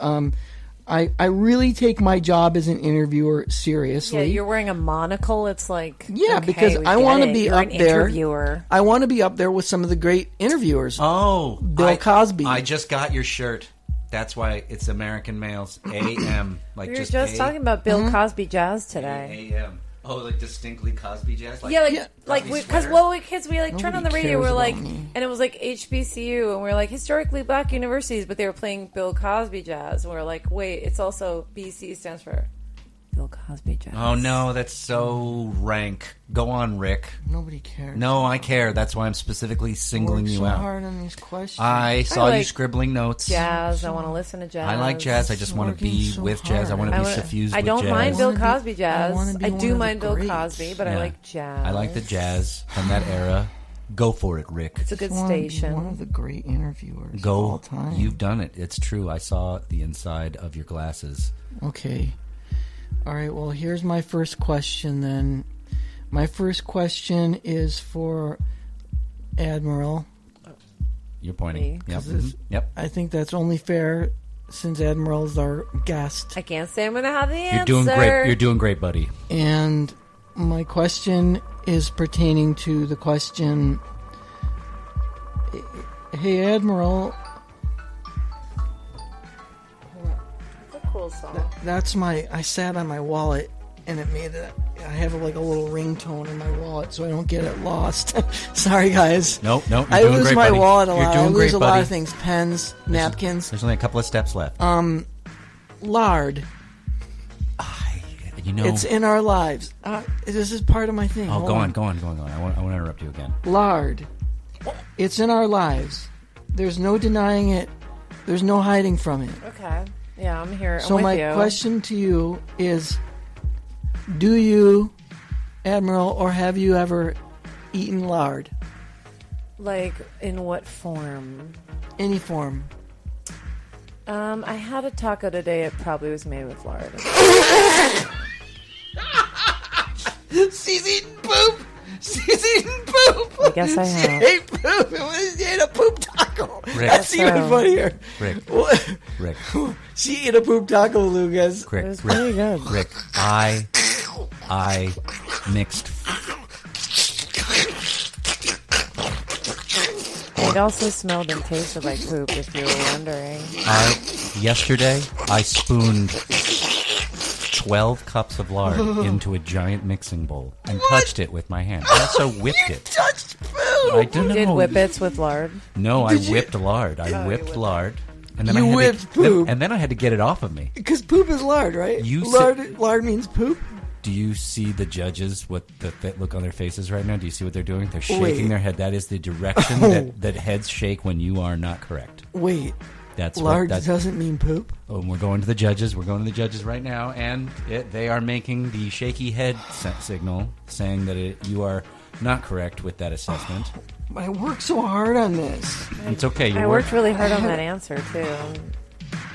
I really take my job as an interviewer seriously. Yeah, you're wearing a monocle. It's like Yeah, okay, because we I get want to it. be You're up an there. Interviewer. I want to be up there with some of the great interviewers. Oh, Bill Cosby. I just got your shirt. That's why it's American Males AM. Like We were just just talking about Bill Mm-hmm. Cosby jazz today. AM. Oh, like distinctly Cosby jazz. Like, Yeah, Yeah. because we kids we like turned on the Nobody radio. We're cares like, about me. and it was like HBCU, and we're like historically black universities, but they were playing Bill Cosby jazz. And we're like, wait, it's also BC stands for Bill Cosby jazz. Oh no, that's so rank. Go on, Rick. Nobody cares. No, I care. That's why I'm specifically singling Worked you so out. hard on these questions. I saw you like scribbling notes. Jazz. I want to listen to jazz. I like jazz. I just want to be Working so with jazz. I want to I be wanna- suffused I with don't jazz. mind Bill wanna be- Cosby I jazz. wanna be I one do of the mind Bill greats. Cosby, but I Yeah. like jazz. I like the jazz from that era. Go for it, Rick. It's a good One station. of the great interviewers of Go. all time. You've done it. It's true. I saw the inside of your glasses. Okay. All right, well, here's my first question then. My first question is for Admiral. You're pointing. Me? Yep. 'Cause this- Mhm. Yep. I think that's only fair since Admiral's our guest. I can't say I'm going to have the answer. You're doing great. You're doing great, buddy. And my question is pertaining to the question. Hey, Admiral, It's a cool song. that's I sat on my wallet and it made it. I have like a little ringtone in my wallet so I don't get it lost. Sorry, guys. Nope. You're I doing lose great, my buddy. wallet a You're lot. doing I lose great, a lot buddy. of things: pens, napkins, There's only a couple of steps left. lard. You know. It's in our lives. This is part of my thing. Oh, Hold go on. I want to interrupt you again. Lard. It's in our lives. There's no denying it. There's no hiding from it. Okay. Yeah, I'm here. So I'm with my you. question to you is, do you, Admiral, or have you ever eaten lard? Like, in what form? Any form. I had a taco today. It probably was made with lard. She's eating poop. She's eating poop. I guess I She have. ate poop. She ate a poop taco. Rick. That's even So- funnier. Rick. She ate a poop taco, Lucas. It was Rick. pretty good. Rick. I mixed. It also smelled and tasted like poop, if you were wondering. Yesterday, I spooned 12 cups of lard into a giant mixing bowl and touched it with my hand. I also whipped it. Touched food. I don't You did know. whippets with lard. No, I Did you- whipped lard. I whipped lard. And then You I had whipped to, poop? and then I had to get it off of me. Because poop is lard, right? You lard means poop. Do you see the judges, what the look on their faces right now? Do you see what they're doing? They're shaking Wait. their head. That is the direction that heads shake when you are not correct. Wait, That's lard what, doesn't mean poop. Oh, and we're going to the judges. We're going to the judges right now, and they are making the shaky head signal, saying that you are not correct with that assessment. I worked so hard on this. It's okay. I worked really hard on that answer, too.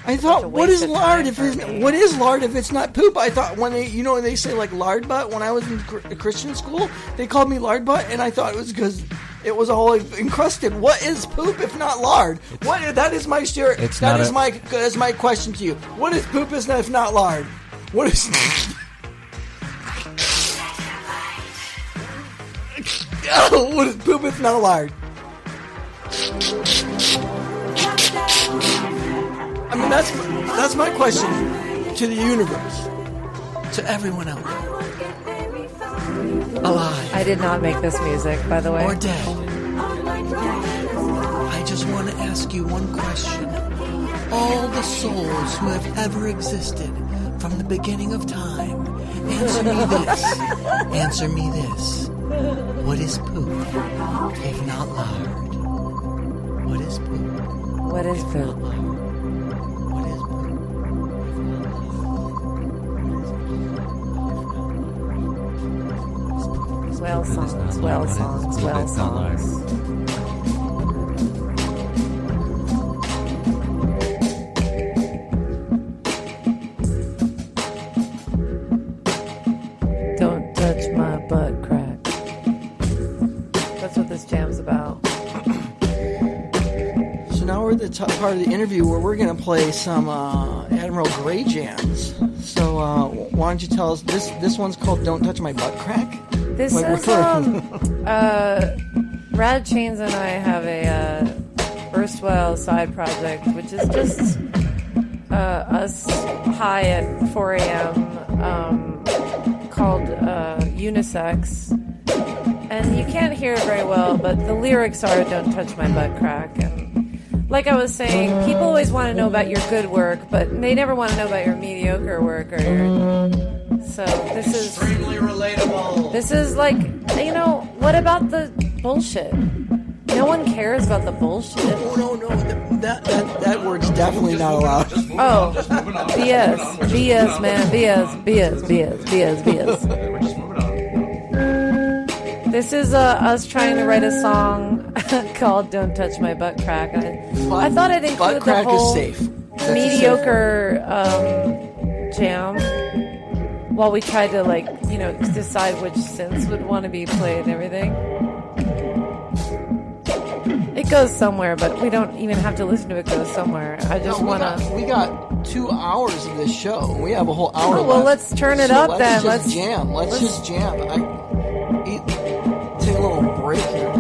I Such thought, a what waste is of lard time if for it's me. what is lard if it's not poop? I thought when they say like lard butt. When I was in Christian school, they called me lard butt, and I thought it was because it was all encrusted. What is poop if not lard? That is my share. It's That not is a- that's my question to you. What is poop if not lard? What is? Oh, what is poop if not lard? I mean, that's my question. to the universe, to everyone out there, alive I did not make this music, by the way. or dead. I just want to ask you one question. All the souls who have ever existed from the beginning of time, answer me this. Answer me this. What is poop, if not lard? What is poop? What is poop? What is poop? Whale songs, whale songs, whale songs. Don't touch my butt crack. That's what this jam's about. So now we're at the part of the interview where we're going to play some Admiral Grey jams. So why don't you tell us, this one's called Don't Touch My Butt Crack? This Like, is Rad Chains and I have a erstwhile side project, which is just us high at 4 a.m. Called Unisex, and you can't hear it very well, but the lyrics are "Don't touch my butt crack." And like I was saying, people always want to know about your good work, but they never want to know about your mediocre work or your. So this is Extremely relatable. This is like, what about the bullshit? No one cares about the bullshit. Oh, no. That word's definitely not allowed. Oh, BS, BS, man, BS. We're just moving on. This is us trying to write a song called "Don't Touch My Butt Crack." I thought I'd include Butt the crack whole is safe. That's mediocre jam while we tried to decide which synths would want to be played and everything. It goes somewhere, but we don't even have to listen to it go somewhere. I just want to. We got 2 hours of this show. We have a whole hour left. Well, let's turn it up then. Let's jam. Let's just jam. Take a little break here.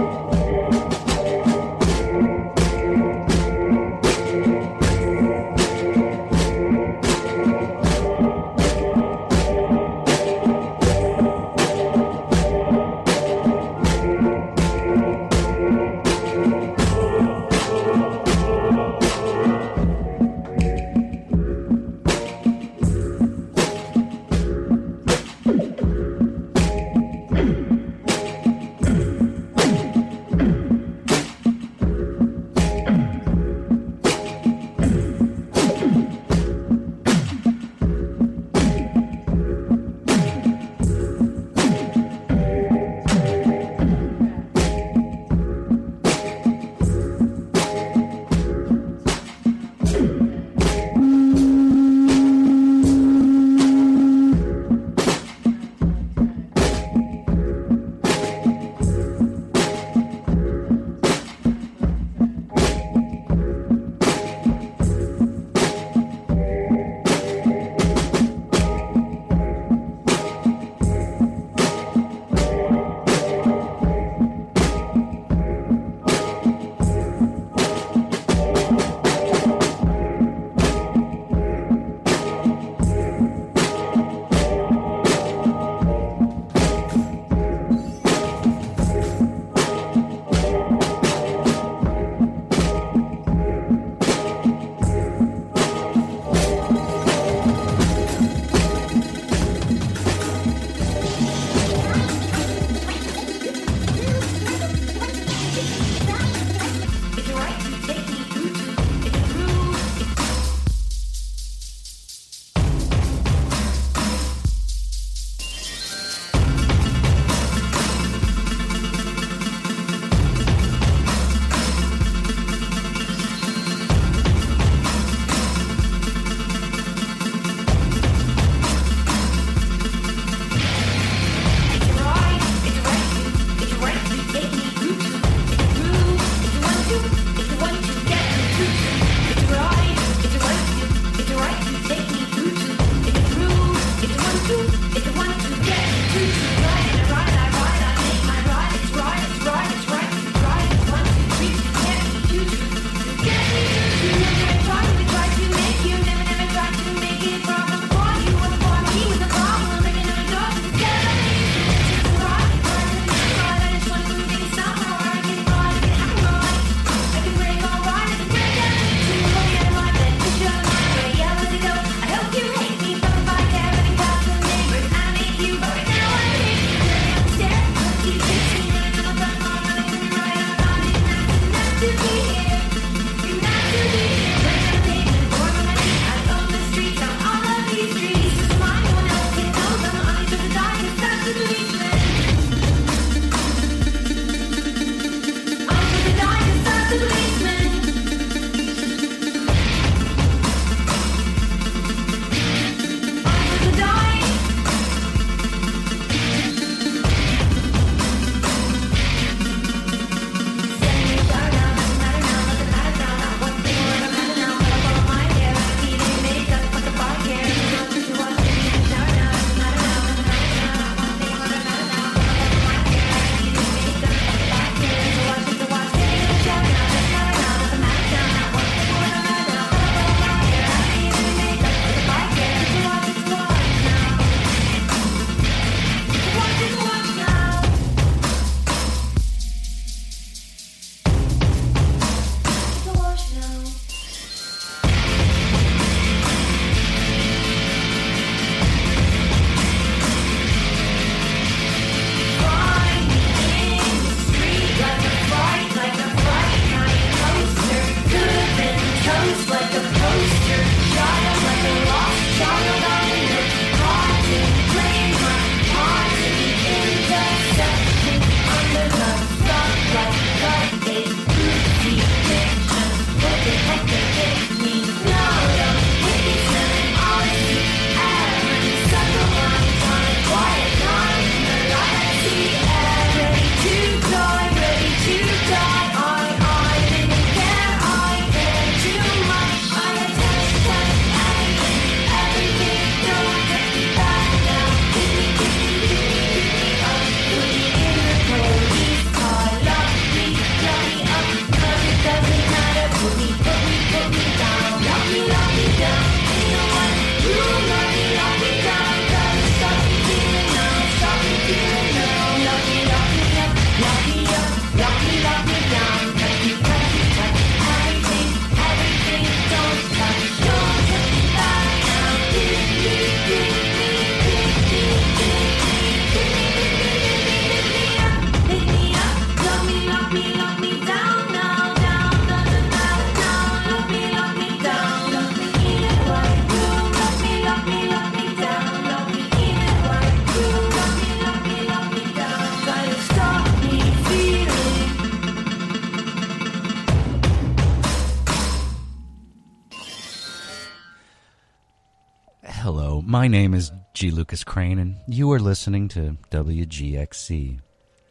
My name is G. Lucas Crane, and you are listening to WGXC,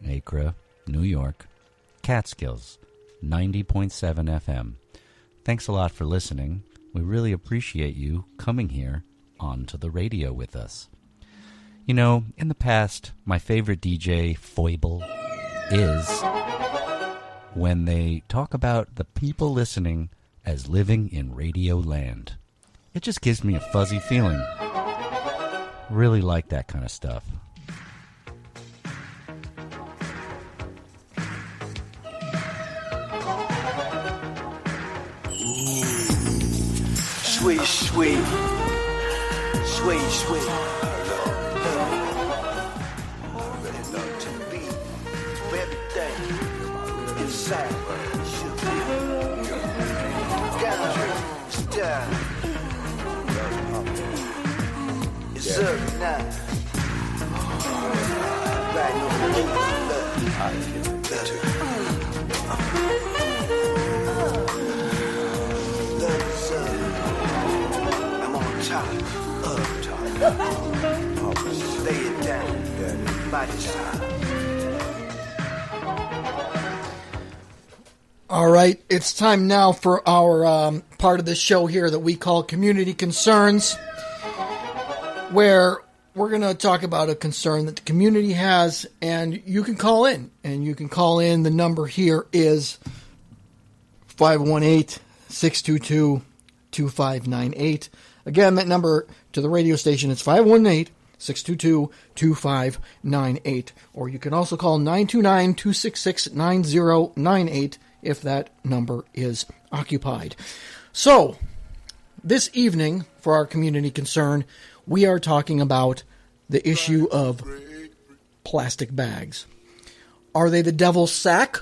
Acre, New York, Catskills, 90.7 FM. Thanks a lot for listening. We really appreciate you coming here onto the radio with us. You know, in the past, my favorite DJ foible is when they talk about the people listening as living in radio land. It just gives me a fuzzy feeling. Really like that kind of stuff. Sweet, sweet, sweet, sweet. Ready love to be for everything inside. Should be down, down. It's up now. Right on the top, up top. Lay it down, body side. All right, it's time now for our part of the show here that we call Community Concerns, where we're going to talk about a concern that the community has, and you can call in. And you can call in. The number here is 518-622-2598. Again, that number to the radio station is 518-622-2598. Or you can also call 929-266-9098 if that number is occupied. So, this evening, for our community concern, we are talking about the issue of plastic bags. Are they the devil's sack?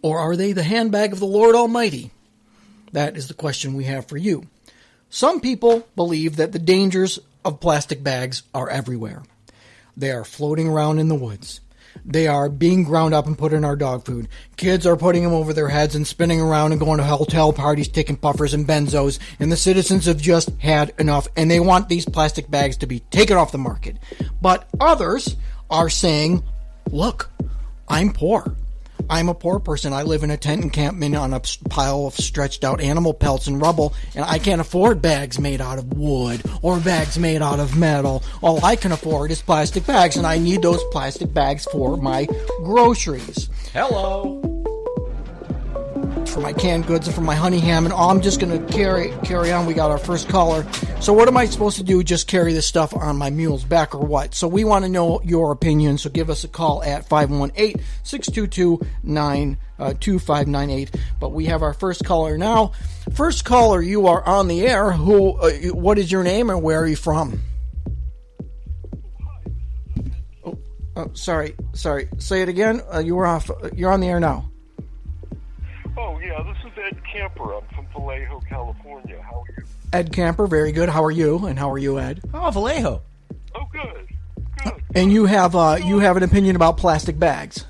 Or are they the handbag of the Lord Almighty? That is the question we have for you. Some people believe that the dangers of plastic bags are everywhere. They are floating around in the woods. They are being ground up and put in our dog food. Kids are putting them over their heads and spinning around and going to hotel parties, taking puffers and benzos, and the citizens have just had enough, and they want these plastic bags to be taken off the market. But others are saying, look, I'm poor. I'm a poor person. I live in a tent encampment on a pile of stretched out animal pelts and rubble, and I can't afford bags made out of wood or bags made out of metal. All I can afford is plastic bags, and I need those plastic bags for my groceries. Hello. For my canned goods and for my honey ham, and I'm just going to carry on. We got our first caller. So what am I supposed to do? Just carry this stuff on my mule's back or what? So we want to know your opinion, so give us a call at 518-622-2598. But we have our first caller now. First caller, you are on the air. What is your name and where are you from? Oh, sorry. Say it again. You were off. You're on the air now. Oh, yeah, this is Ed Camper. I'm from Vallejo, California. How are you? Ed Camper, very good. How are you? And how are you, Ed? Oh, Vallejo. Oh, good. And you have an opinion about plastic bags.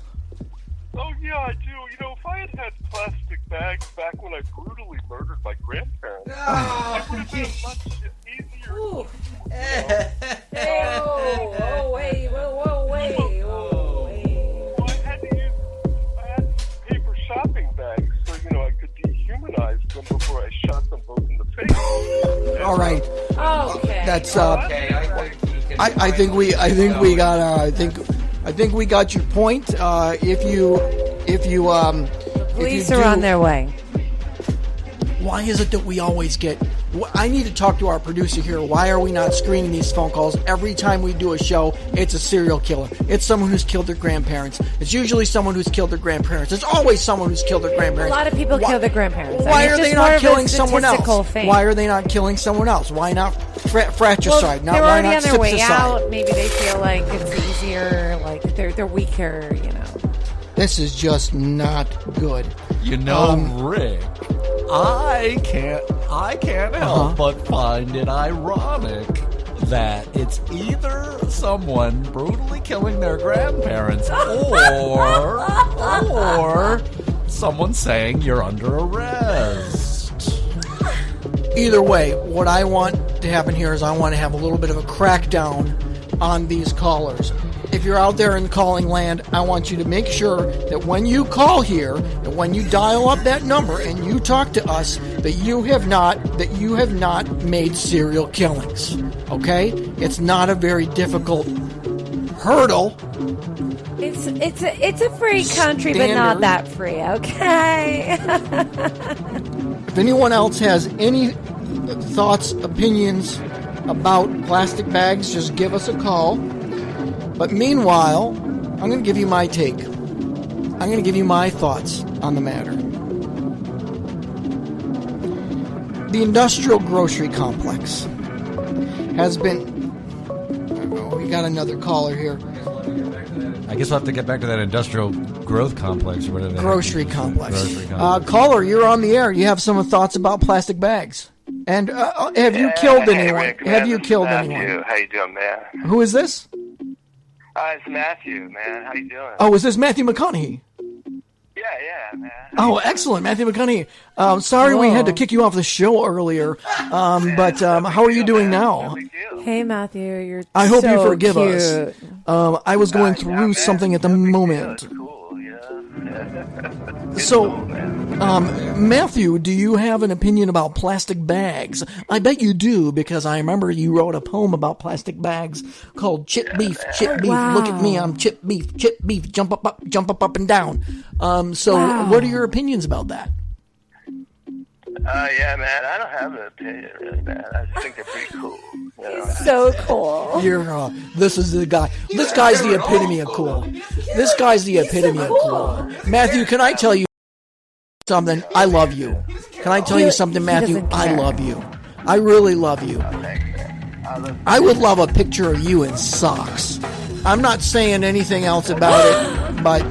Oh, yeah, I do. You know, if I had had plastic bags back when I brutally murdered my grandparents, it would have been much easier. Ooh. Hey, whoa, wait. Well, I had to paper shopping bags so, you know, I could dehumanize them before I shot them both in the face. All right. Okay. That's Okay, I think we got your point. If you Police are on their way. Why is it that we always get... I need to talk to our producer here. Why are we not screening these phone calls? Every time we do a show, it's a serial killer. It's someone who's killed their grandparents. It's usually someone who's killed their grandparents. It's always someone who's killed their grandparents. A lot of people kill their grandparents. Why are they not killing someone else? Thing. Why are they not killing someone else? Why not fratricide? They're already on their way stipticide? out. Maybe they feel like it's easier, like they're weaker, you know. This is just not good. You know, Rick, I can't help but find it ironic that it's either someone brutally killing their grandparents or someone saying you're under arrest. Either way, what I want to to happen here is I want to have a little bit of a crackdown on these callers. If you're out there in calling land, I want you to make sure that when you call here, that when you dial up that number and you talk to us, that you have not made serial killings. Okay? It's not a very difficult hurdle. It's a free country, but not that free. Okay. If anyone else has any thoughts, opinions about plastic bags, just give us a call. But meanwhile, I'm going to give you my take. I'm going to give you my thoughts on the matter. The industrial grocery complex has been... Oh, we got another caller here. I guess we'll have to get back to that industrial growth complex or whatever. Grocery complex. Caller, you're on the air. You have some thoughts about plastic bags. And have you killed anyone? Rick, man, have you this is killed Matthew. anyone? How you doing, man? Who is this? It's Matthew, man. How you doing? Oh, is this Matthew McConaughey? Yeah, man. Oh, excellent, Matthew McConaughey. Sorry we had to kick you off the show earlier, but how are you doing now? Hey, Matthew, you're I hope so you forgive cute. us. I was going through something at the moment. So, Matthew, do you have an opinion about plastic bags? I bet you do, because I remember you wrote a poem about plastic bags called Chip Beef, Chip Beef. Wow. Look at me, I'm Chip Beef, jump up and down. What are your opinions about that? Yeah, man. I don't have an opinion, really, man. I just think they're pretty cool. You know? So cool. This is the guy. This guy's the epitome of cool. This guy's the epitome of cool. Matthew, can I tell you something? I love you. Can I tell you something, Matthew? I love you. I really love you. I would love a picture of you in socks. I'm not saying anything else about it, but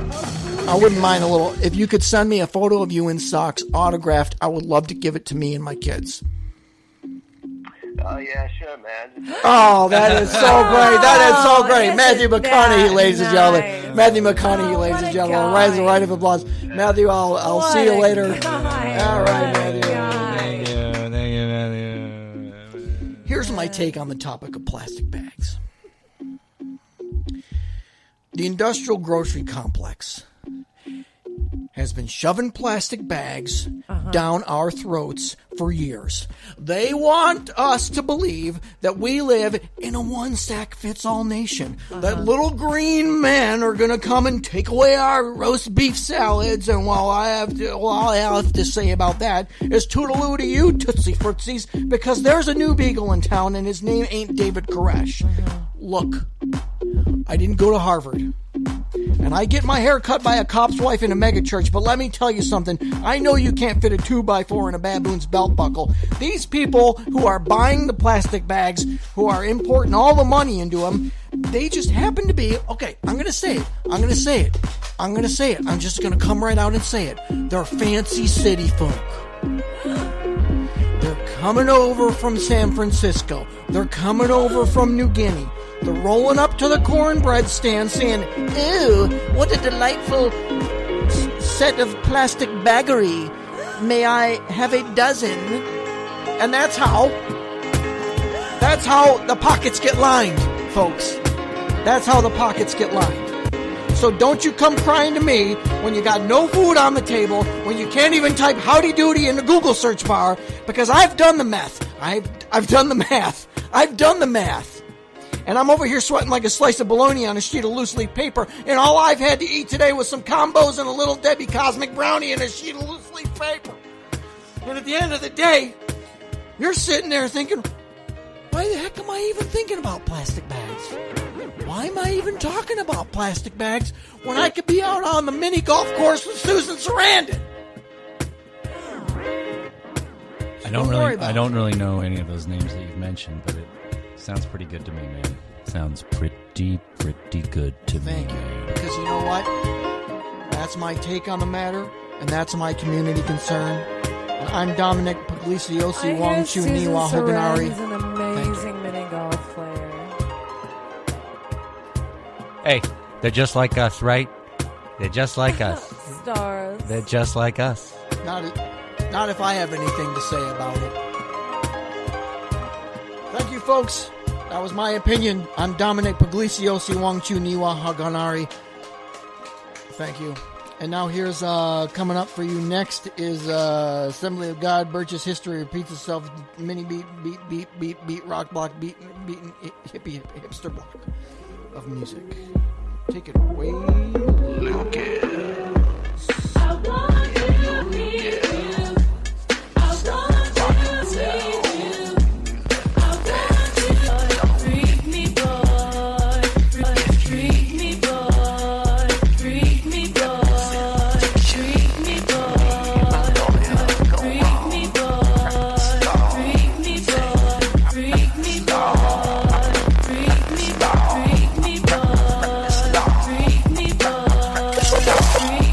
I wouldn't mind a little. If you could send me a photo of you in socks, autographed, I would love to give it to me and my kids. Oh, yeah, sure, man. Oh, that is so great. That is so great. Matthew McConaughey, ladies and gentlemen. Matthew McConaughey, ladies and gentlemen. Rise a right of applause. Matthew, I'll see you later. All right, Matthew. Thank you, Matthew. Here's my take on the topic of plastic bags. The industrial grocery complex has been shoving plastic bags down our throats for years. They want us to believe that we live in a one-sack-fits-all nation. That little green men are going to come and take away our roast beef salads. And all I have to say about that is toodaloo to you, Tootsie Footsies, because there's a new beagle in town and his name ain't David Koresh. Look, I didn't go to Harvard. And I get my hair cut by a cop's wife in a megachurch, but let me tell you something. I know you can't fit a 2x4 in a baboon's belt buckle. These people who are buying the plastic bags, who are importing all the money into them, they just happen to be, okay, I'm going to say it. I'm just going to come right out and say it. They're fancy city folk. They're coming over from San Francisco. They're coming over from New Guinea. They're rolling up to the cornbread stand saying, "Ew, what a delightful set of plastic baggery. May I have a dozen?" And that's how the pockets get lined, folks. That's how the pockets get lined. So don't you come crying to me when you got no food on the table, when you can't even type howdy doody in the Google search bar, because I've done the math. I've done the math. I've done the math. And I'm over here sweating like a slice of bologna on a sheet of loose leaf paper, and all I've had to eat today was some combos and a little Debbie Cosmic brownie and a sheet of loose leaf paper. And at the end of the day, you're sitting there thinking, why the heck am I even thinking about plastic bags? Why am I even talking about plastic bags when I could be out on the mini golf course with Susan Sarandon? I don't really know any of those names that you've mentioned, but it sounds pretty good to me, man. Sounds pretty good to me. Thank you. Because you know what? That's my take on the matter, and that's my community concern. And I'm Dominic Puglisi Wong Chu Niwa Hoganari. He's an amazing mini golf player. Hey, they're just like us, right? They're just like us. Stars. They're just like us. Not if I have anything to say about it. folks. That was my opinion. I'm Dominic Puglicio, Siwang Chu Niwa Haganari. Thank you. And now here's coming up for you next is Assembly of God, Birch's History Repeats Itself, mini beat, rock block, beaten hippie, hipster block of music. Take it away, Lucas. I want to be you. I want to be you. I want to freak me, boy. Freak me, boy. Freak me, boy. Freak me, boy. Freak me, boy. Freak me, boy. Freak me, boy. Freak me, boy. Freak me, boy. Freak me, boy.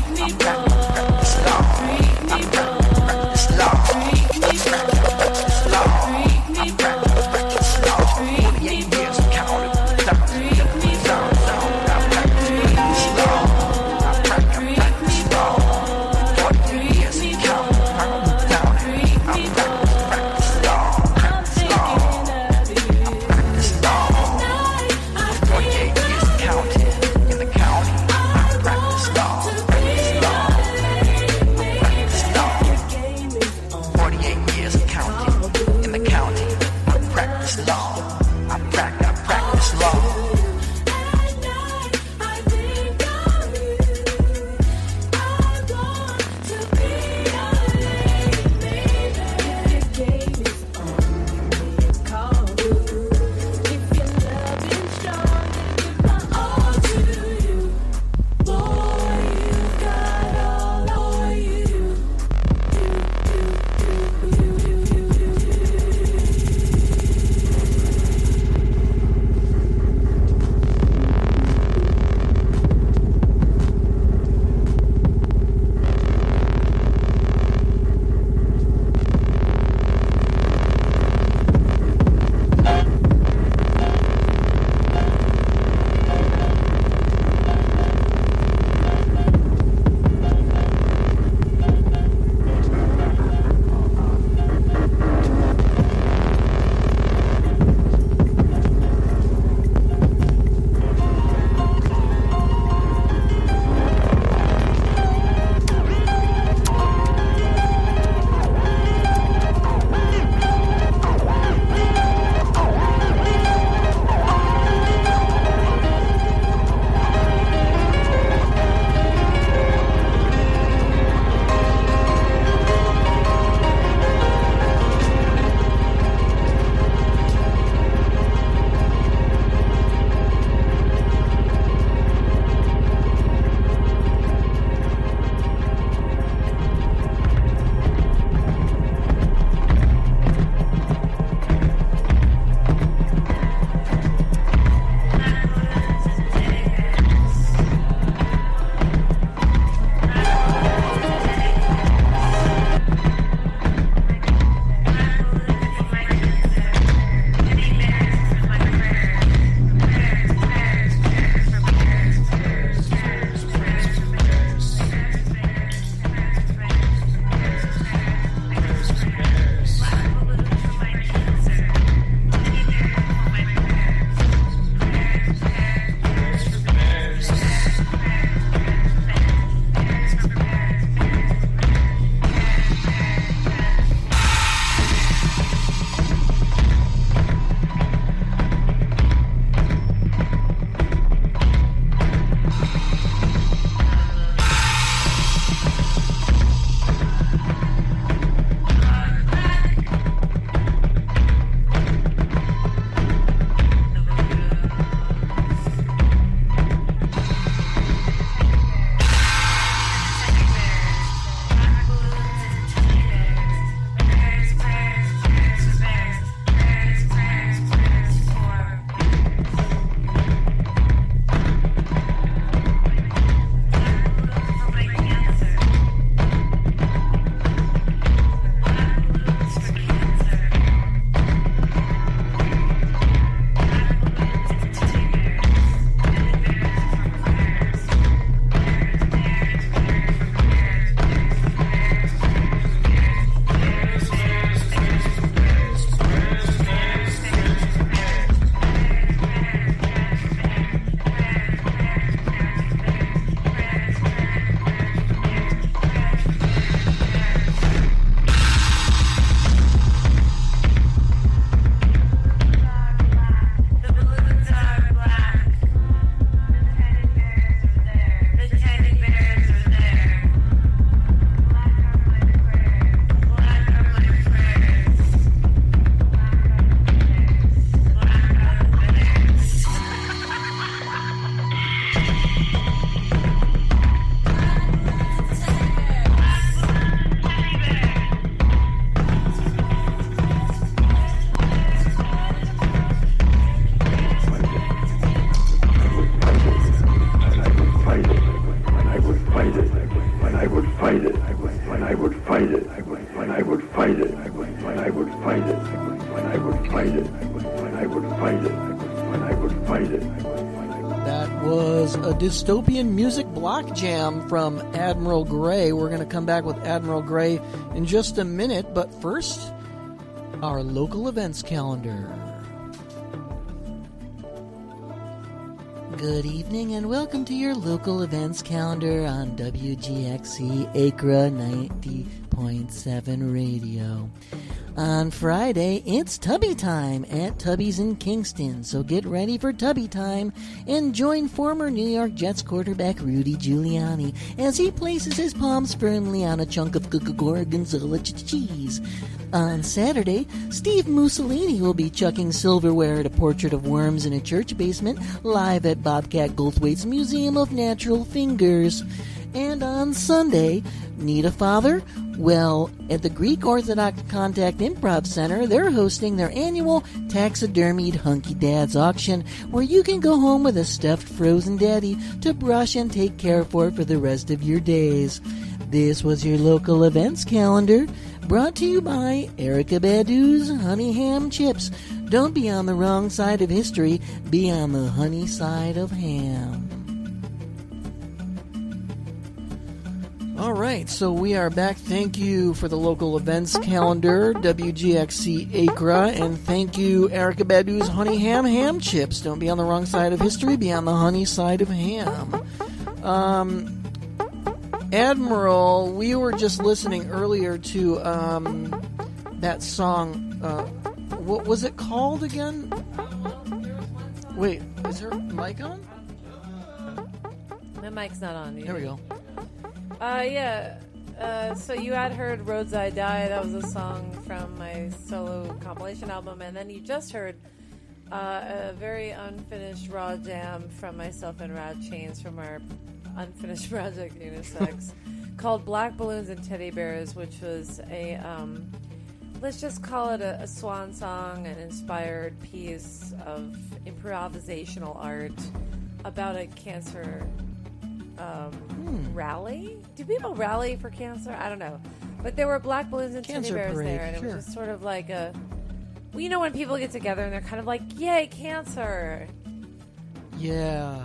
dystopian music block jam from Admiral Grey. We're going to come back with Admiral Grey in just a minute, but first, our local events calendar. Good evening and welcome to your local events calendar on WGXC Acra 90.7 Radio. On Friday, it's Tubby Time at Tubby's in Kingston, so get ready for Tubby Time and join former New York Jets quarterback Rudy Giuliani as he places his palms firmly on a chunk of gorgonzola cheese. On Saturday, Steve Mussolini will be chucking silverware at a portrait of worms in a church basement live at Bobcat Goldthwait's Museum of Natural Fingers. And on Sunday, need a father? Well, at the Greek Orthodox Contact Improv Center, they're hosting their annual taxidermied Hunky Dads auction, where you can go home with a stuffed frozen daddy to brush and take care for the rest of your days. This was your local events calendar, brought to you by Erica Badu's Honey Ham Chips. Don't be on the wrong side of history, be on the honey side of ham. All right, so we are back. Thank you for the local events calendar, WGXC Acra, and thank you, Erica Badu's Honey Ham Chips. Don't be on the wrong side of history, be on the honey side of ham. Admiral, we were just listening earlier to that song. What was it called again? Wait, is her mic on? My mic's not on. There we go. So you had heard Roads I Die. That was a song from my solo compilation album. And then you just heard a very unfinished raw jam from myself and Rad Chains from our unfinished project Unisex called Black Balloons and Teddy Bears, which was a, let's just call it a swan song, an inspired piece of improvisational art about a cancer rally. Do people rally for cancer? I don't know. But there were black balloons and Cancer teddy bears parade, there, and sure. it was just sort of like a... Well, you know when people get together and they're kind of like, yay, cancer. Yeah.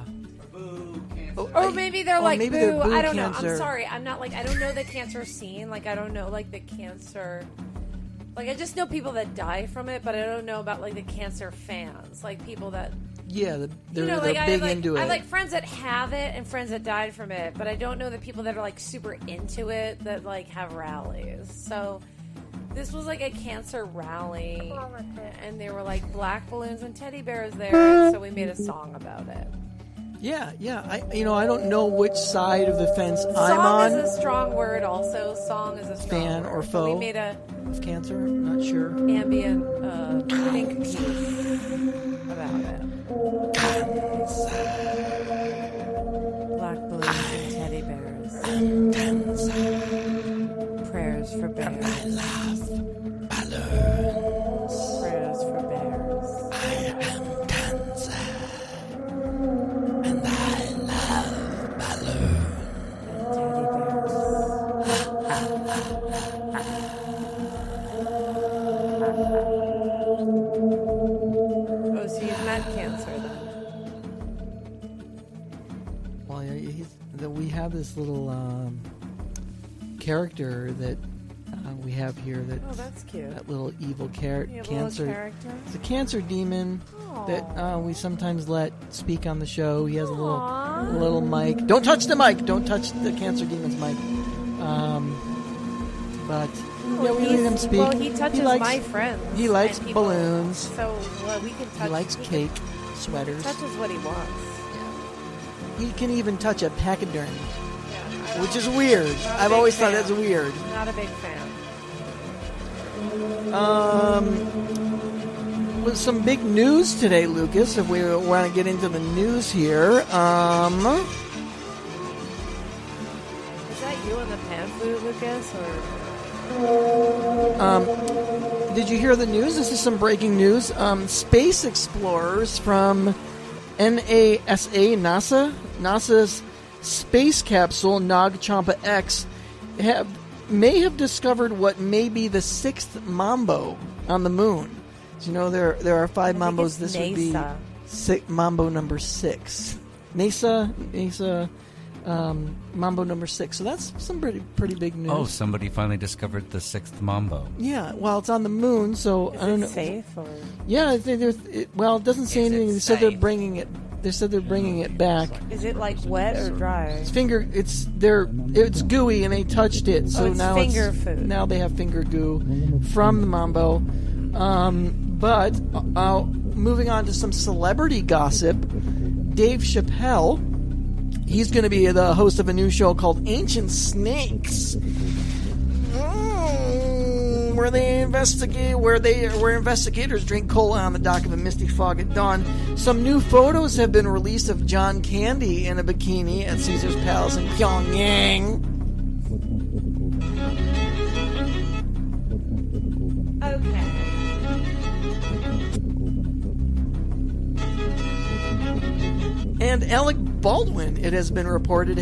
Or maybe they're like, maybe boo. they're boo I don't know. cancer. I'm sorry. I'm not like, I don't know the cancer scene. Like, I don't know, like, the cancer... Like, I just know people that die from it, but I don't know about, like, the cancer fans. Like, people that... Yeah, they're like, big into it. I have like friends that have it and friends that died from it, but I don't know the people that are like super into it that like have rallies. So this was like a cancer rally, and there were like black balloons and teddy bears there, and so we made a song about it. Yeah. I don't know which side of the fence I'm Song on. is a strong word. Also, song is a strong Fan word. or foe? We made a of cancer. Not sure. ambient think piece about it. Black balloons and teddy bears. Prayers for bears. And I love balloons. Prayers for bears. I am cancer. And I love balloons. Oh, so you've met cancer then? Well, we have this little character that we have here. Oh, that's cute. That little evil You have a cancer. little character? It's a cancer demon that we sometimes let speak on the show. He has a little mic. Don't touch the mic. Don't touch the cancer demon's mic. But yeah, we let him speak. Well, he touches my friends. He likes and people, balloons. So we can touch. He likes cake, sweaters. Touches what he wants. He can even touch a pachyderm, which is weird. I've always thought that's weird. Not a big fan. With some big news today, Lucas, if we want to get into the news here. Is that you on the pan flute, Lucas, or? Did you hear the news? This is some breaking news. Space explorers from NASA's space capsule Nag Champa X may have discovered what may be the sixth Mambo on the moon. So, there are 5 Mambos. This would be Mambo number 6. Mesa, Mambo number 6. So that's some pretty big news. Oh, somebody finally discovered the 6th Mambo. Yeah, well, it's on the moon, so I don't know. Safe or? Yeah, I think it doesn't say anything. They said they're bringing it. They said they're bringing it back. Is it like wet or dry? It's gooey, and they touched it, so it's now finger food. Now they have finger goo from the Mambo. But moving on to some celebrity gossip, Dave Chappelle. He's going to be the host of a new show called Ancient Snakes, where investigators drink cola on the dock of a misty fog at dawn. Some new photos have been released of John Candy in a bikini at Caesar's Palace in Pyongyang. Okay. And Alec Baldwin, it has been reported,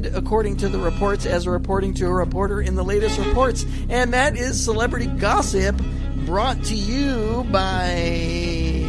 according to the reports, as reporting to a reporter in the latest reports. And that is celebrity gossip brought to you by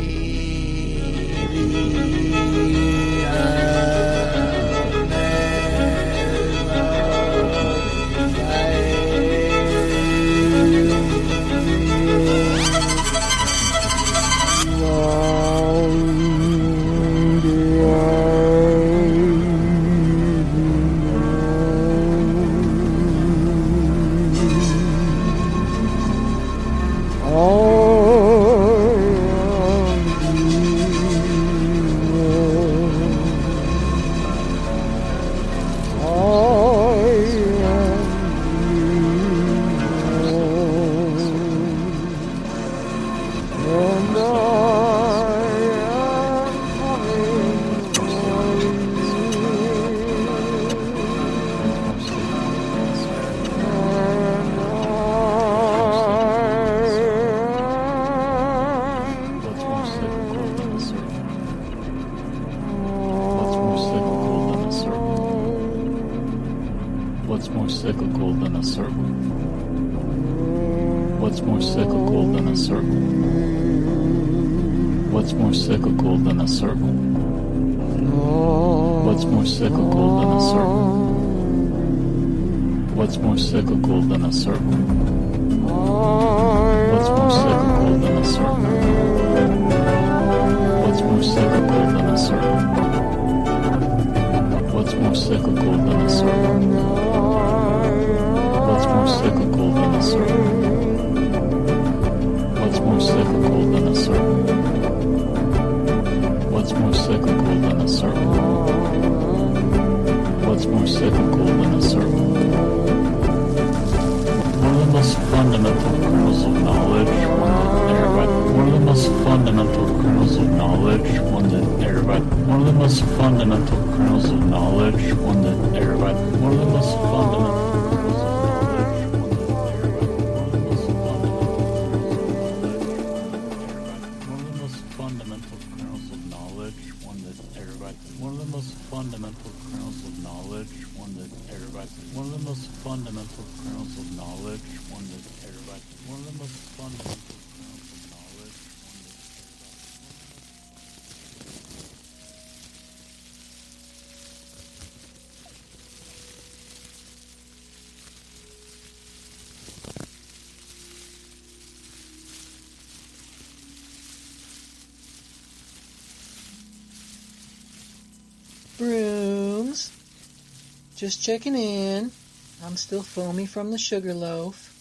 What's more cyclical than a circle? What's more cyclical than a circle? What's more cyclical than a circle? What's more cyclical than a circle? What's more cyclical than a circle? What's more cyclical than a circle? What's more cyclical than a circle? What's more cyclical than a circle? What's more cyclical than a circle? What's more cyclical than a circle? What's more cyclical than a circle? What's more cyclical than a circle? One of the most fundamental kernels of knowledge, one of the most fundamental kernels of knowledge, one that everybody, one of the most fundamental kernels of knowledge, one that everybody, one of the most fundamental kernels of knowledge, one that everybody, one of the most fundamental kernels of knowledge, one that everybody, one of the most fundamental kernels of knowledge, one that everybody, one of the most fundamental kernels of knowledge, one that everybody, one of the most fundamental kernels of knowledge, one that everybody. Brooms. Just checking in. I'm still foamy from the sugar loaf.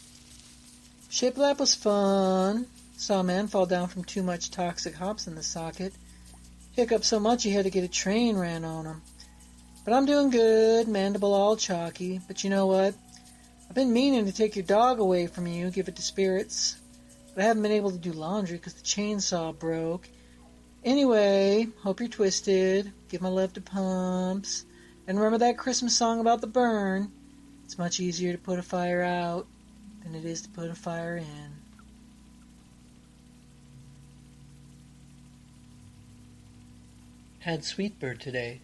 Shiplap was fun. Saw a man fall down from too much toxic hops in the socket. Hiccup so much he had to get a train ran on him. But I'm doing good, mandible all chalky. But you know what? I've been meaning to take your dog away from you, give it to spirits. But I haven't been able to do laundry because the chainsaw broke. Anyway, hope you're twisted. Give my love to Pumps. And remember that Christmas song about the burn. It's much easier to put a fire out than it is to put a fire in. Had Sweetbird today.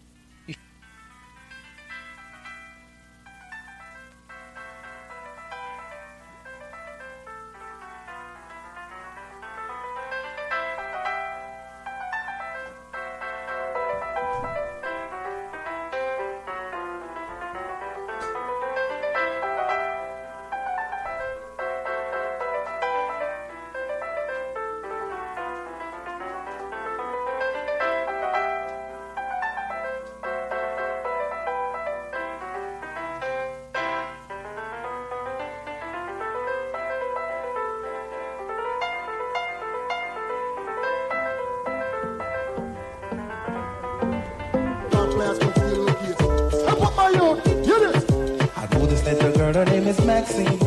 Her name is Maxine.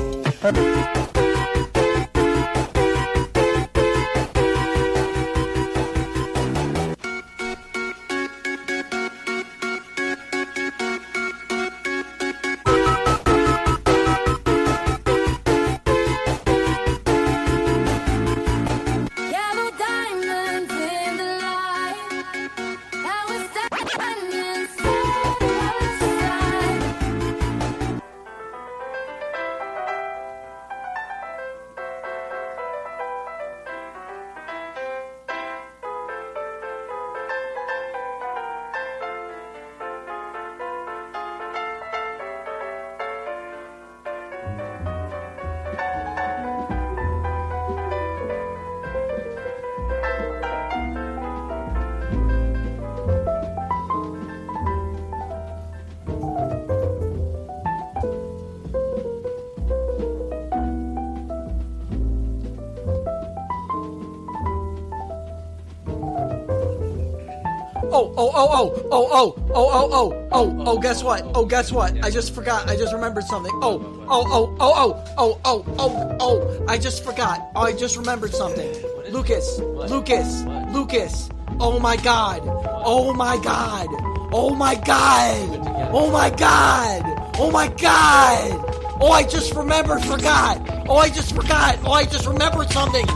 Yellow diamonds in the light. I was standing side by side. Oh, guess what? I just forgot. I just remembered something. I just forgot. I just remembered something. Lucas. Oh my god. Oh, I just remembered something.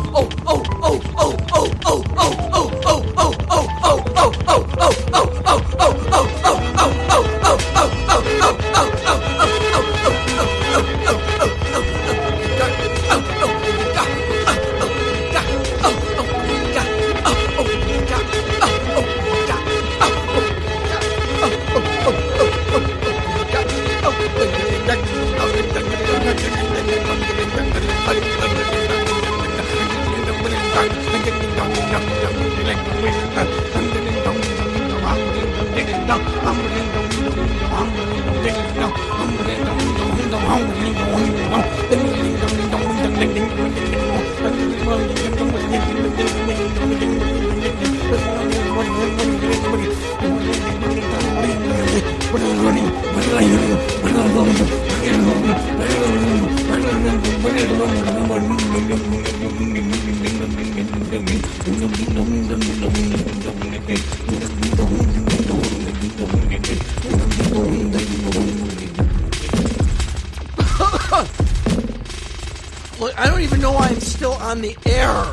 Look, I don't even know why I'm still on the air.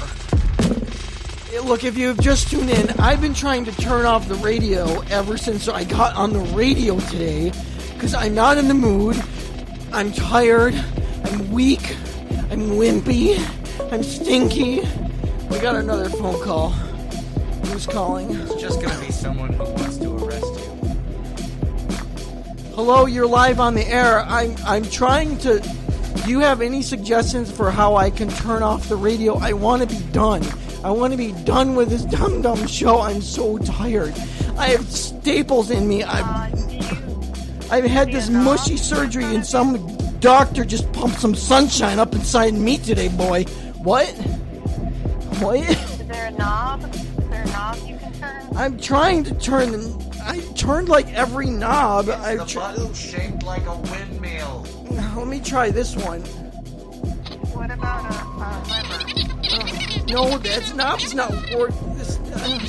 Look, if you've just tuned in, I've been trying to turn off the radio ever since I got on the radio today, because I'm not in the mood. I'm tired. I'm weak. I'm wimpy. I'm stinky. We got another phone call. Who's calling? It's just gonna be someone who wants to arrest you. Hello, you're live on the air. I'm trying to... Do you have any suggestions for how I can turn off the radio? I want to be done. I want to be done with this dumb show. I'm so tired. I have staples in me. I've had this mushy surgery and some doctor just pumped some sunshine up inside me today, boy. What? Is there a knob? You can turn? I'm trying to turn them. I turned like every knob. It's the button shaped like a windmill. Let me try this one. What about a lever? No, that knob's not working. Someone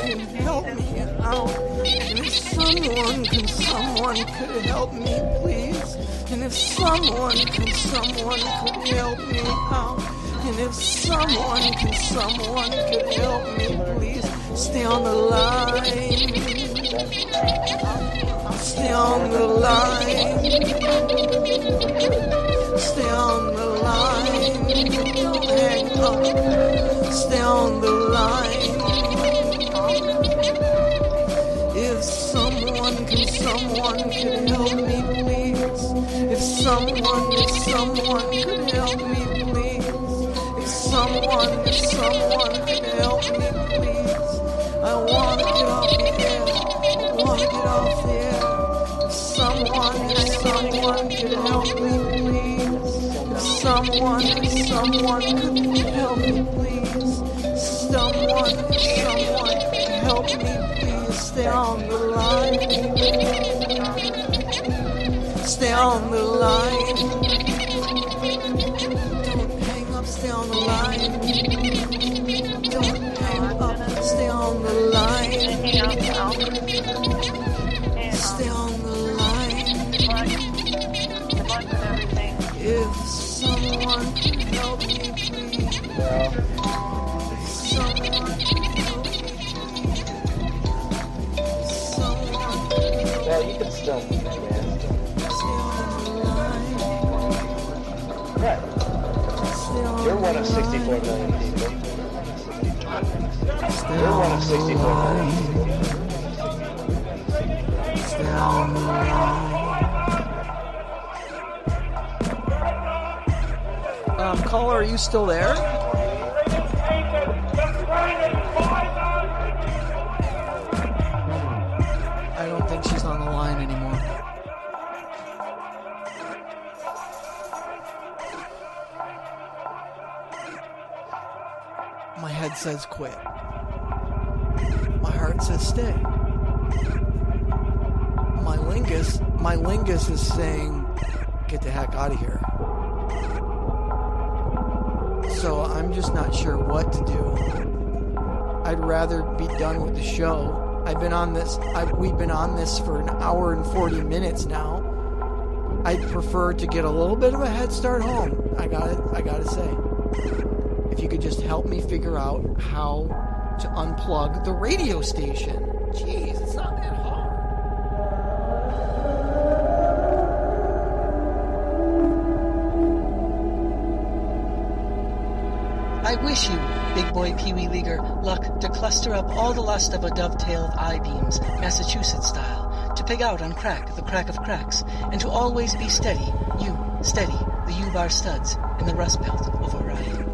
can help me out. And if someone could help me, please. And if someone could help me out. And if someone could help me, please. Stay on the line. Stay on the line. Stay on the line. Don't hang up. Stay on the line. If someone could help me, please. If someone could help me, please. If someone could help me, please. I wanna get off the air. If someone could help me, please. If someone could help me, please. Someone could help me, please. Stay on the line. Stay on the line. Don't hang up, stay on the line. Don't hang up, stay on the line. Stay on the line. If someone can help me, please. Someone can help me. Someone. Well, you can still move, man. Right. You're one of 64 million people. You're one of 64 million people. Caller, are you still there? I don't think she's on the line anymore. My head says quit. My heart says stay. My lingus is saying get the heck out of here. So I'm just not sure what to do. I'd rather be done with the show. We've been on this for an hour and 40 minutes now. I'd prefer to get a little bit of a head start home. I gotta say. If you could just help me figure out how to unplug the radio station. Jeez, it's not that hard. I wish you, big boy Pee-wee Leaguer, luck to cluster up all the lust of a dovetail of I-beams, Massachusetts style, to pig out on crack, the crack of cracks, and to always be steady, the U-bar studs, in the rust belt of Orion.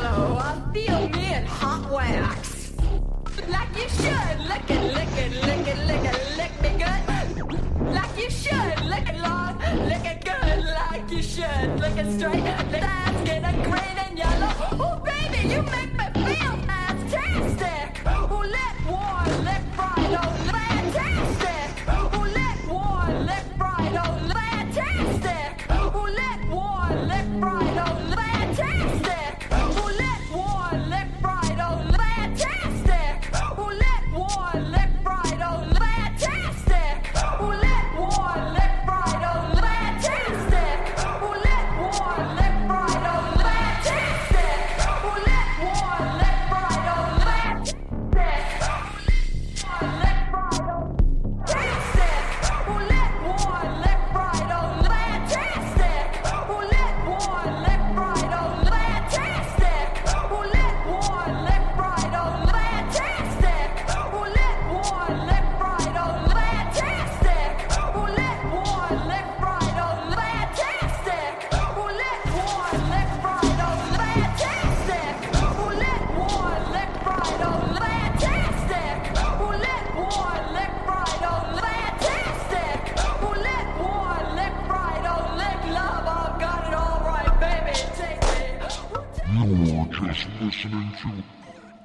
yellow. I feel me in hot wax. Like you should. Lick it, lick it, lick it, lick it, lick me good. Like you should. Lick it long, lick it good. Like you should. Lick it straight. Lick ass, get it green and yellow. Oh, baby, you make me feel fantastic. Oh, let war, let pride, oh, fantastic. Oh, let war, let pride, oh, fantastic. Oh, let war, let pride, oh, fantastic. Oh, let war, let pride, oh, fantastic. Oh, let war, let pride, oh, fantastic. Oh, let war, let pride, oh, fantastic. Oh, let war, let pride, oh, fantastic. Oh, let war, let pride, oh,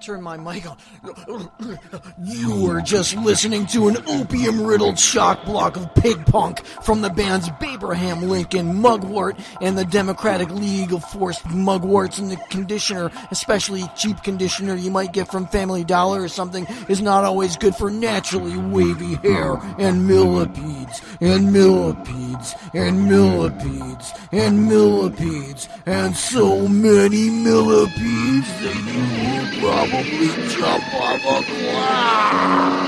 Turn my mic on. You were just listening to an opium-riddled shock block of pig punk from the bands Abraham Lincoln, Mugwort, and the Democratic League of Forced Mugworts. And the conditioner, especially cheap conditioner you might get from Family Dollar or something, is not always good for naturally wavy hair and millipedes and millipedes and millipedes and millipedes and so many millipedes that you will probably jump off a cloud.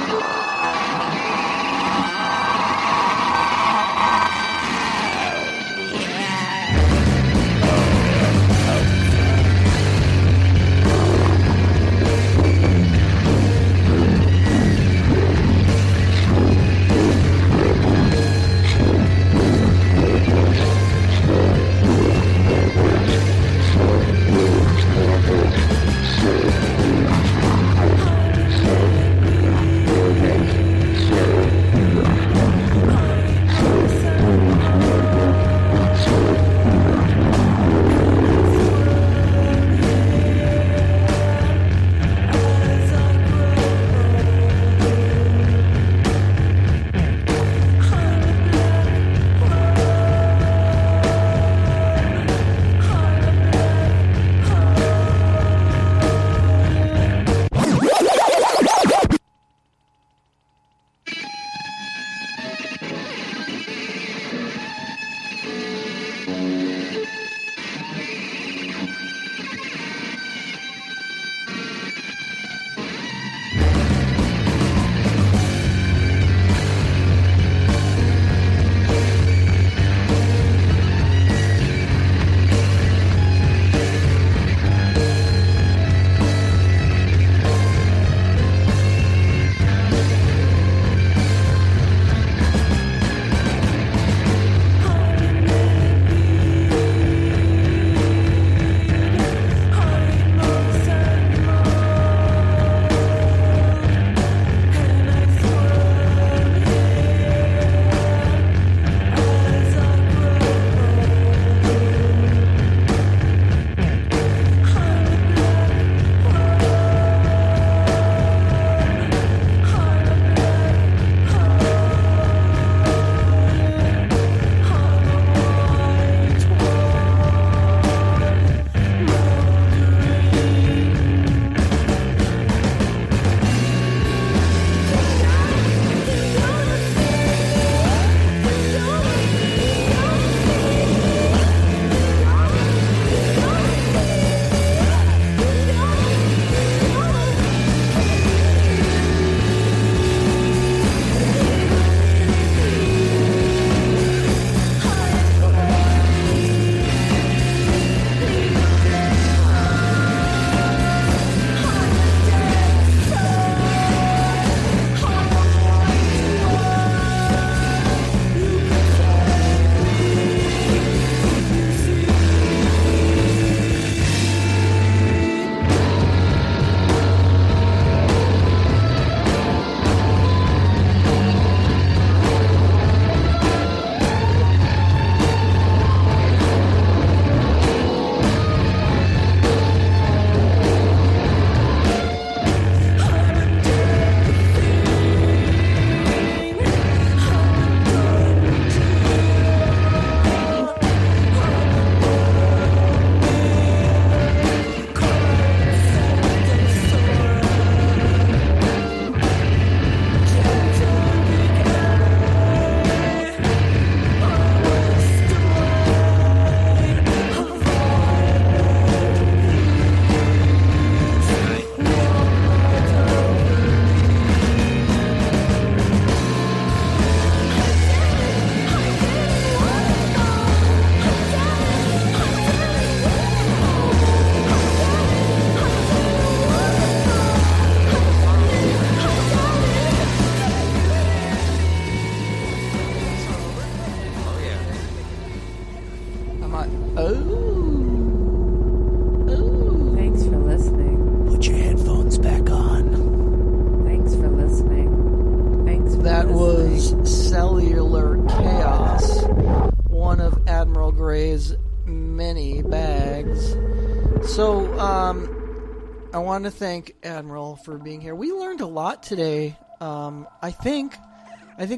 So, I want to thank Admiral for being here. We learned a lot today. I think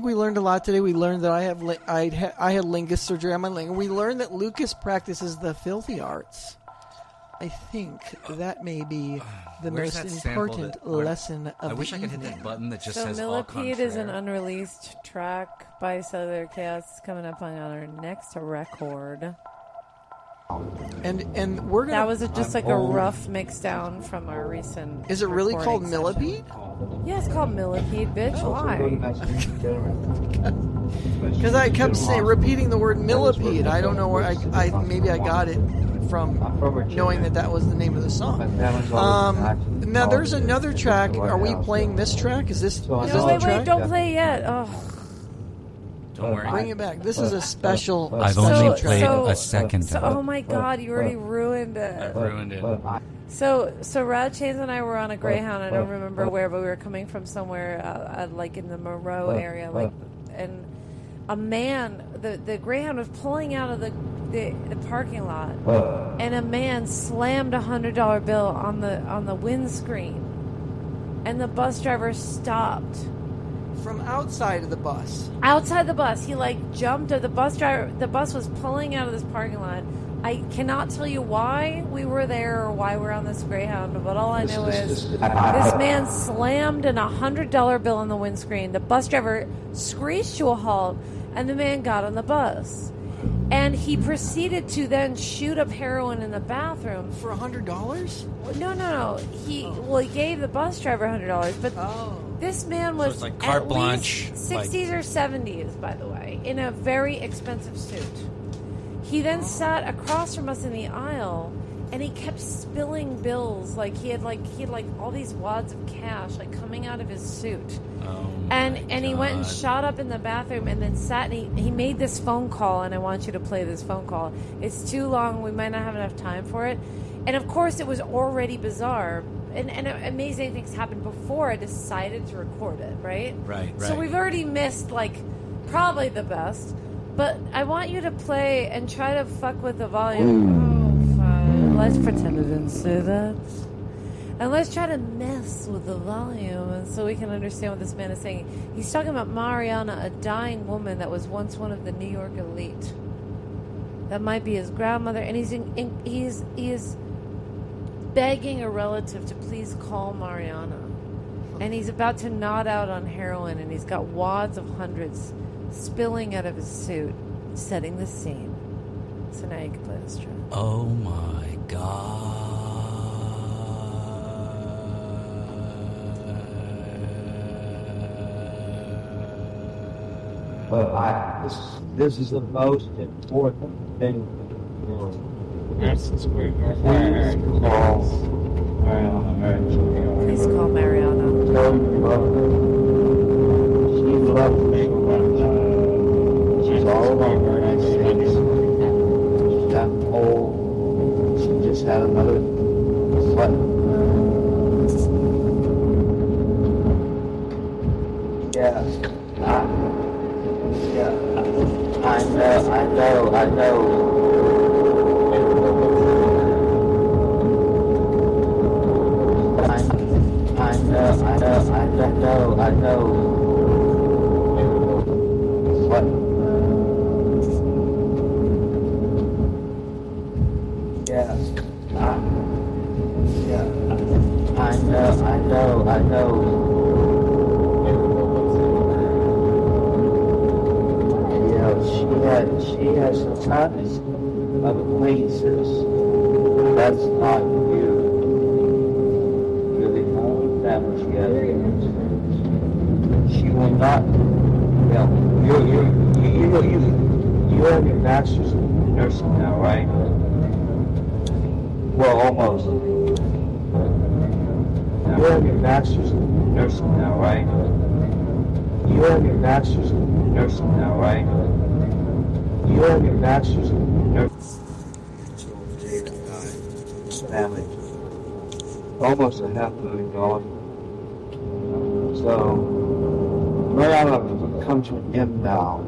we learned a lot today. We learned that I had lingus surgery on my leg. We learned that Lucas practices the filthy arts. I think that may be the Where's most that sample important lesson of the I wish I could hit evening. that button that just So says all Millipede is an contraire. unreleased track by Cellular Chaos coming up on our next record. And we're gonna. That was just like a rough mix down from our recent. Is it really called recording Millipede? session. Yeah, it's called Millipede, bitch. Why? Because I kept repeating the word millipede. I don't know where I maybe I got it from knowing that was the name of the song. Now there's another track. Are we playing this track? Is this No, the wait, track? don't play it yet. Oh. Don't worry. Bring it back. This is a special. I've only played a second So, of it. oh my God, you already ruined it. I've ruined it. So Rad Chains and I were on a Greyhound. I don't remember where, but we were coming from somewhere like in the Moreau area, and a man, the Greyhound was pulling out of the parking lot, and a man slammed $100 bill on the windscreen, and the bus driver stopped. From outside of the bus. Outside the bus, he jumped. The bus was pulling out of this parking lot. I cannot tell you why we were there or why we're on this Greyhound, but all I know is this man slammed a $100 bill on the windscreen. The bus driver screeched to a halt, and the man got on the bus. And he proceeded to then shoot up heroin in the bathroom. For $100? No. He gave the bus driver $100, but this man was it's like carte at blanche, least 60s or 70s, by the way, in a very expensive suit. He then sat across from us in the aisle, and he kept spilling bills. He had all these wads of cash coming out of his suit. And he went and shot up in the bathroom and then sat and he made this phone call, and I want you to play this phone call. It's too long. We might not have enough time for it. And of course it was already bizarre. And amazing things happened before I decided to record it, right? Right. So we've already missed probably the best. But I want you to play and try to fuck with the volume. Oh, fine. Let's pretend I didn't say that. And let's try to mess with the volume and so we can understand what this man is saying. He's talking about Mariana, a dying woman that was once one of the New York elite. That might be his grandmother. And he is begging a relative to please call Mariana. And he's about to nod out on heroin, and he's got wads of hundreds spilling out of his suit, setting the scene. So now you can play this track. Oh my God. But this is the most important thing. Please call Mariana. She loved me. She's all over the United States. She got old. She just had another son. Yeah. I know. I know. What? Yeah. I know. She has tons of acquaintances. That's not you. You're the only family she has. She will not. Well, you have your master's in nursing now, right? Well, almost. You have your master's in nursing now, right? You have your master's in nursing now, right? You have your master's in nursing. Family. Almost $500,000. So, Mariana come to an end now.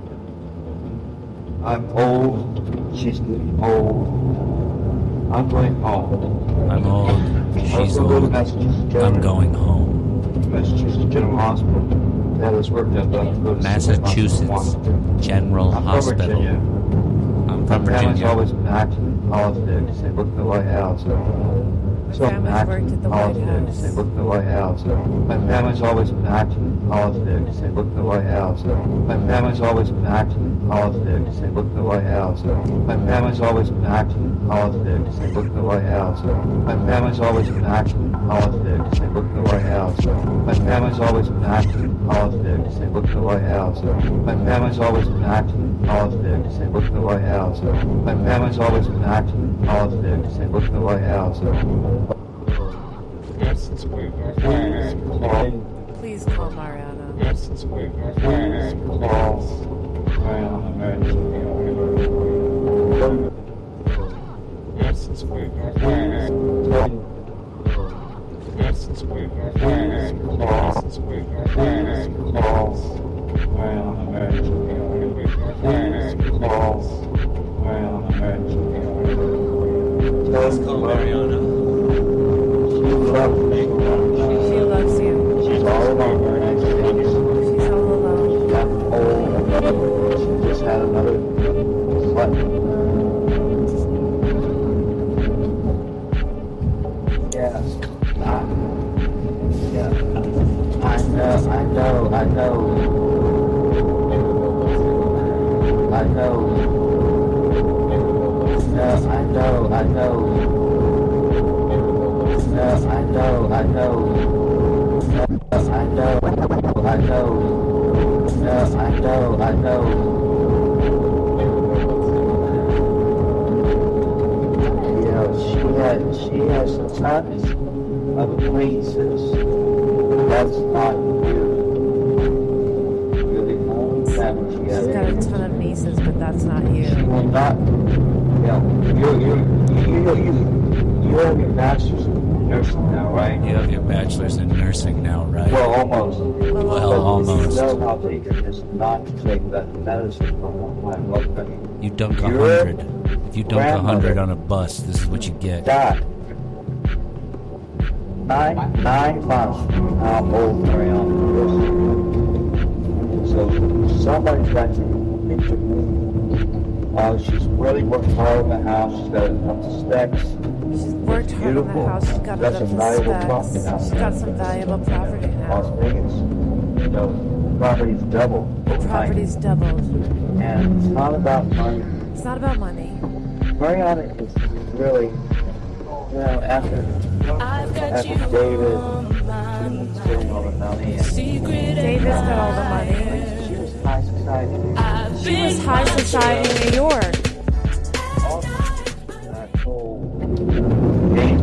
I'm old. She's getting old. I'm going home. I'm old. She's old. I'm going home. Massachusetts General Hospital. That was worked up. Massachusetts General Hospital. Virginia. I'm from My family's Virginia. always been active in politics. They worked in the White House. So family's worked at the White House. They worked in the White House. My family's always been active in politics. They worked in the White House. My family's always been active in politics. They worked in the White House. My family's always been active in politics. They worked in the White House. My family's always been active in politics. They worked in the White House. My family's always been active in politics. They worked in the White House. My family's always been active in politics. They worked in the White House. My family's always been active in politics. They worked in the White House. Please call Mariana. Please call Mariana. She loves you. She's all alone. She's all alone. Got old. She just had another slut. Yes. Yeah. I know. You know, she has tons of acquaintances. That's not you. You're the only family she has. She's got a ton of nieces, but that's not you. She will not. You have your bachelor's in nursing now, right? You have your bachelor's in nursing now, right? Well, almost. Well, almost. You know how they can just not take that medicine from my blood pressure. You dunk 100. If you dunk 100 on a bus, this is what you get. Died. 9 months. How old Mariana is. So somebody's got to intervene. She's really worked hard in the house. She's got enough specs. She's worked hard in the house. She's got enough some valuable property specs. now. She's got some valuable property now. Las Vegas. You know, property's doubled. Property's doubled. And it's not about money. It's not about money. Mariana is really, you know, after David, she's getting all the money. David's got all the money. She was high society. She was high society in New York. That whole game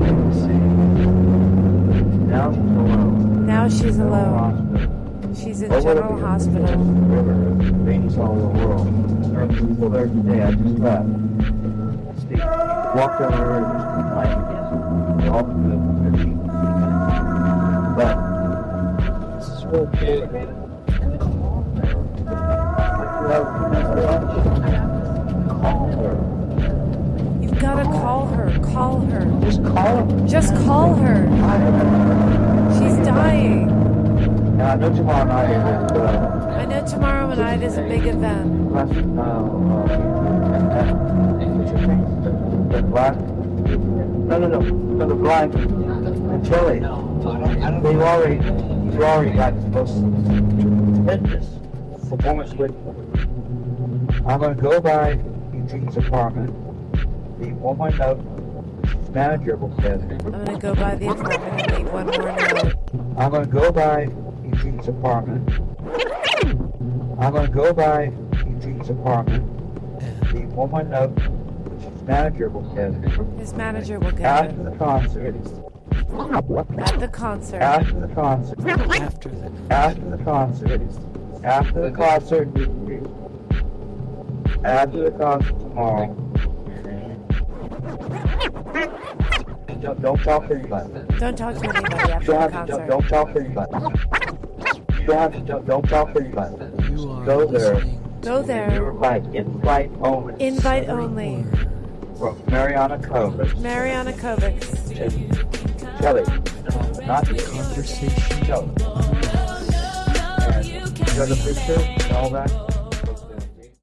Now she's alone. Now she's alone. She's in General Hospital. Veins all over the world. There are people there today. I just left. Steve walked down the road and just like they all good. But this is real big. You've got to call her. Call her. Just call her. Just call her. She's dying. I know tomorrow night is I know tomorrow night is a big event. the black. No, the black. The Chile. He's already got the most tremendous performance with. I'm going to go by Eugene's apartment. Leave one more note. Manager will get it. I'm going to go by the apartment and leave one more note. I'm going to go by Eugene's apartment. I'm going to go by Eugene's apartment. Leave one more note. His manager will get it. His manager will get After it. the concert. At the concert. After the concert. After the concert. After the concert. After the concert tomorrow. Don't talk to anybody. Don't talk to anybody after the concert. Don't talk to anybody. Don't talk to anybody. Go there. Go there. Invite only. Invite only. Well, Mariana Kovics. Mariana Kovics. Kelly. Not the conversation. Kelly. And you got a picture and all that?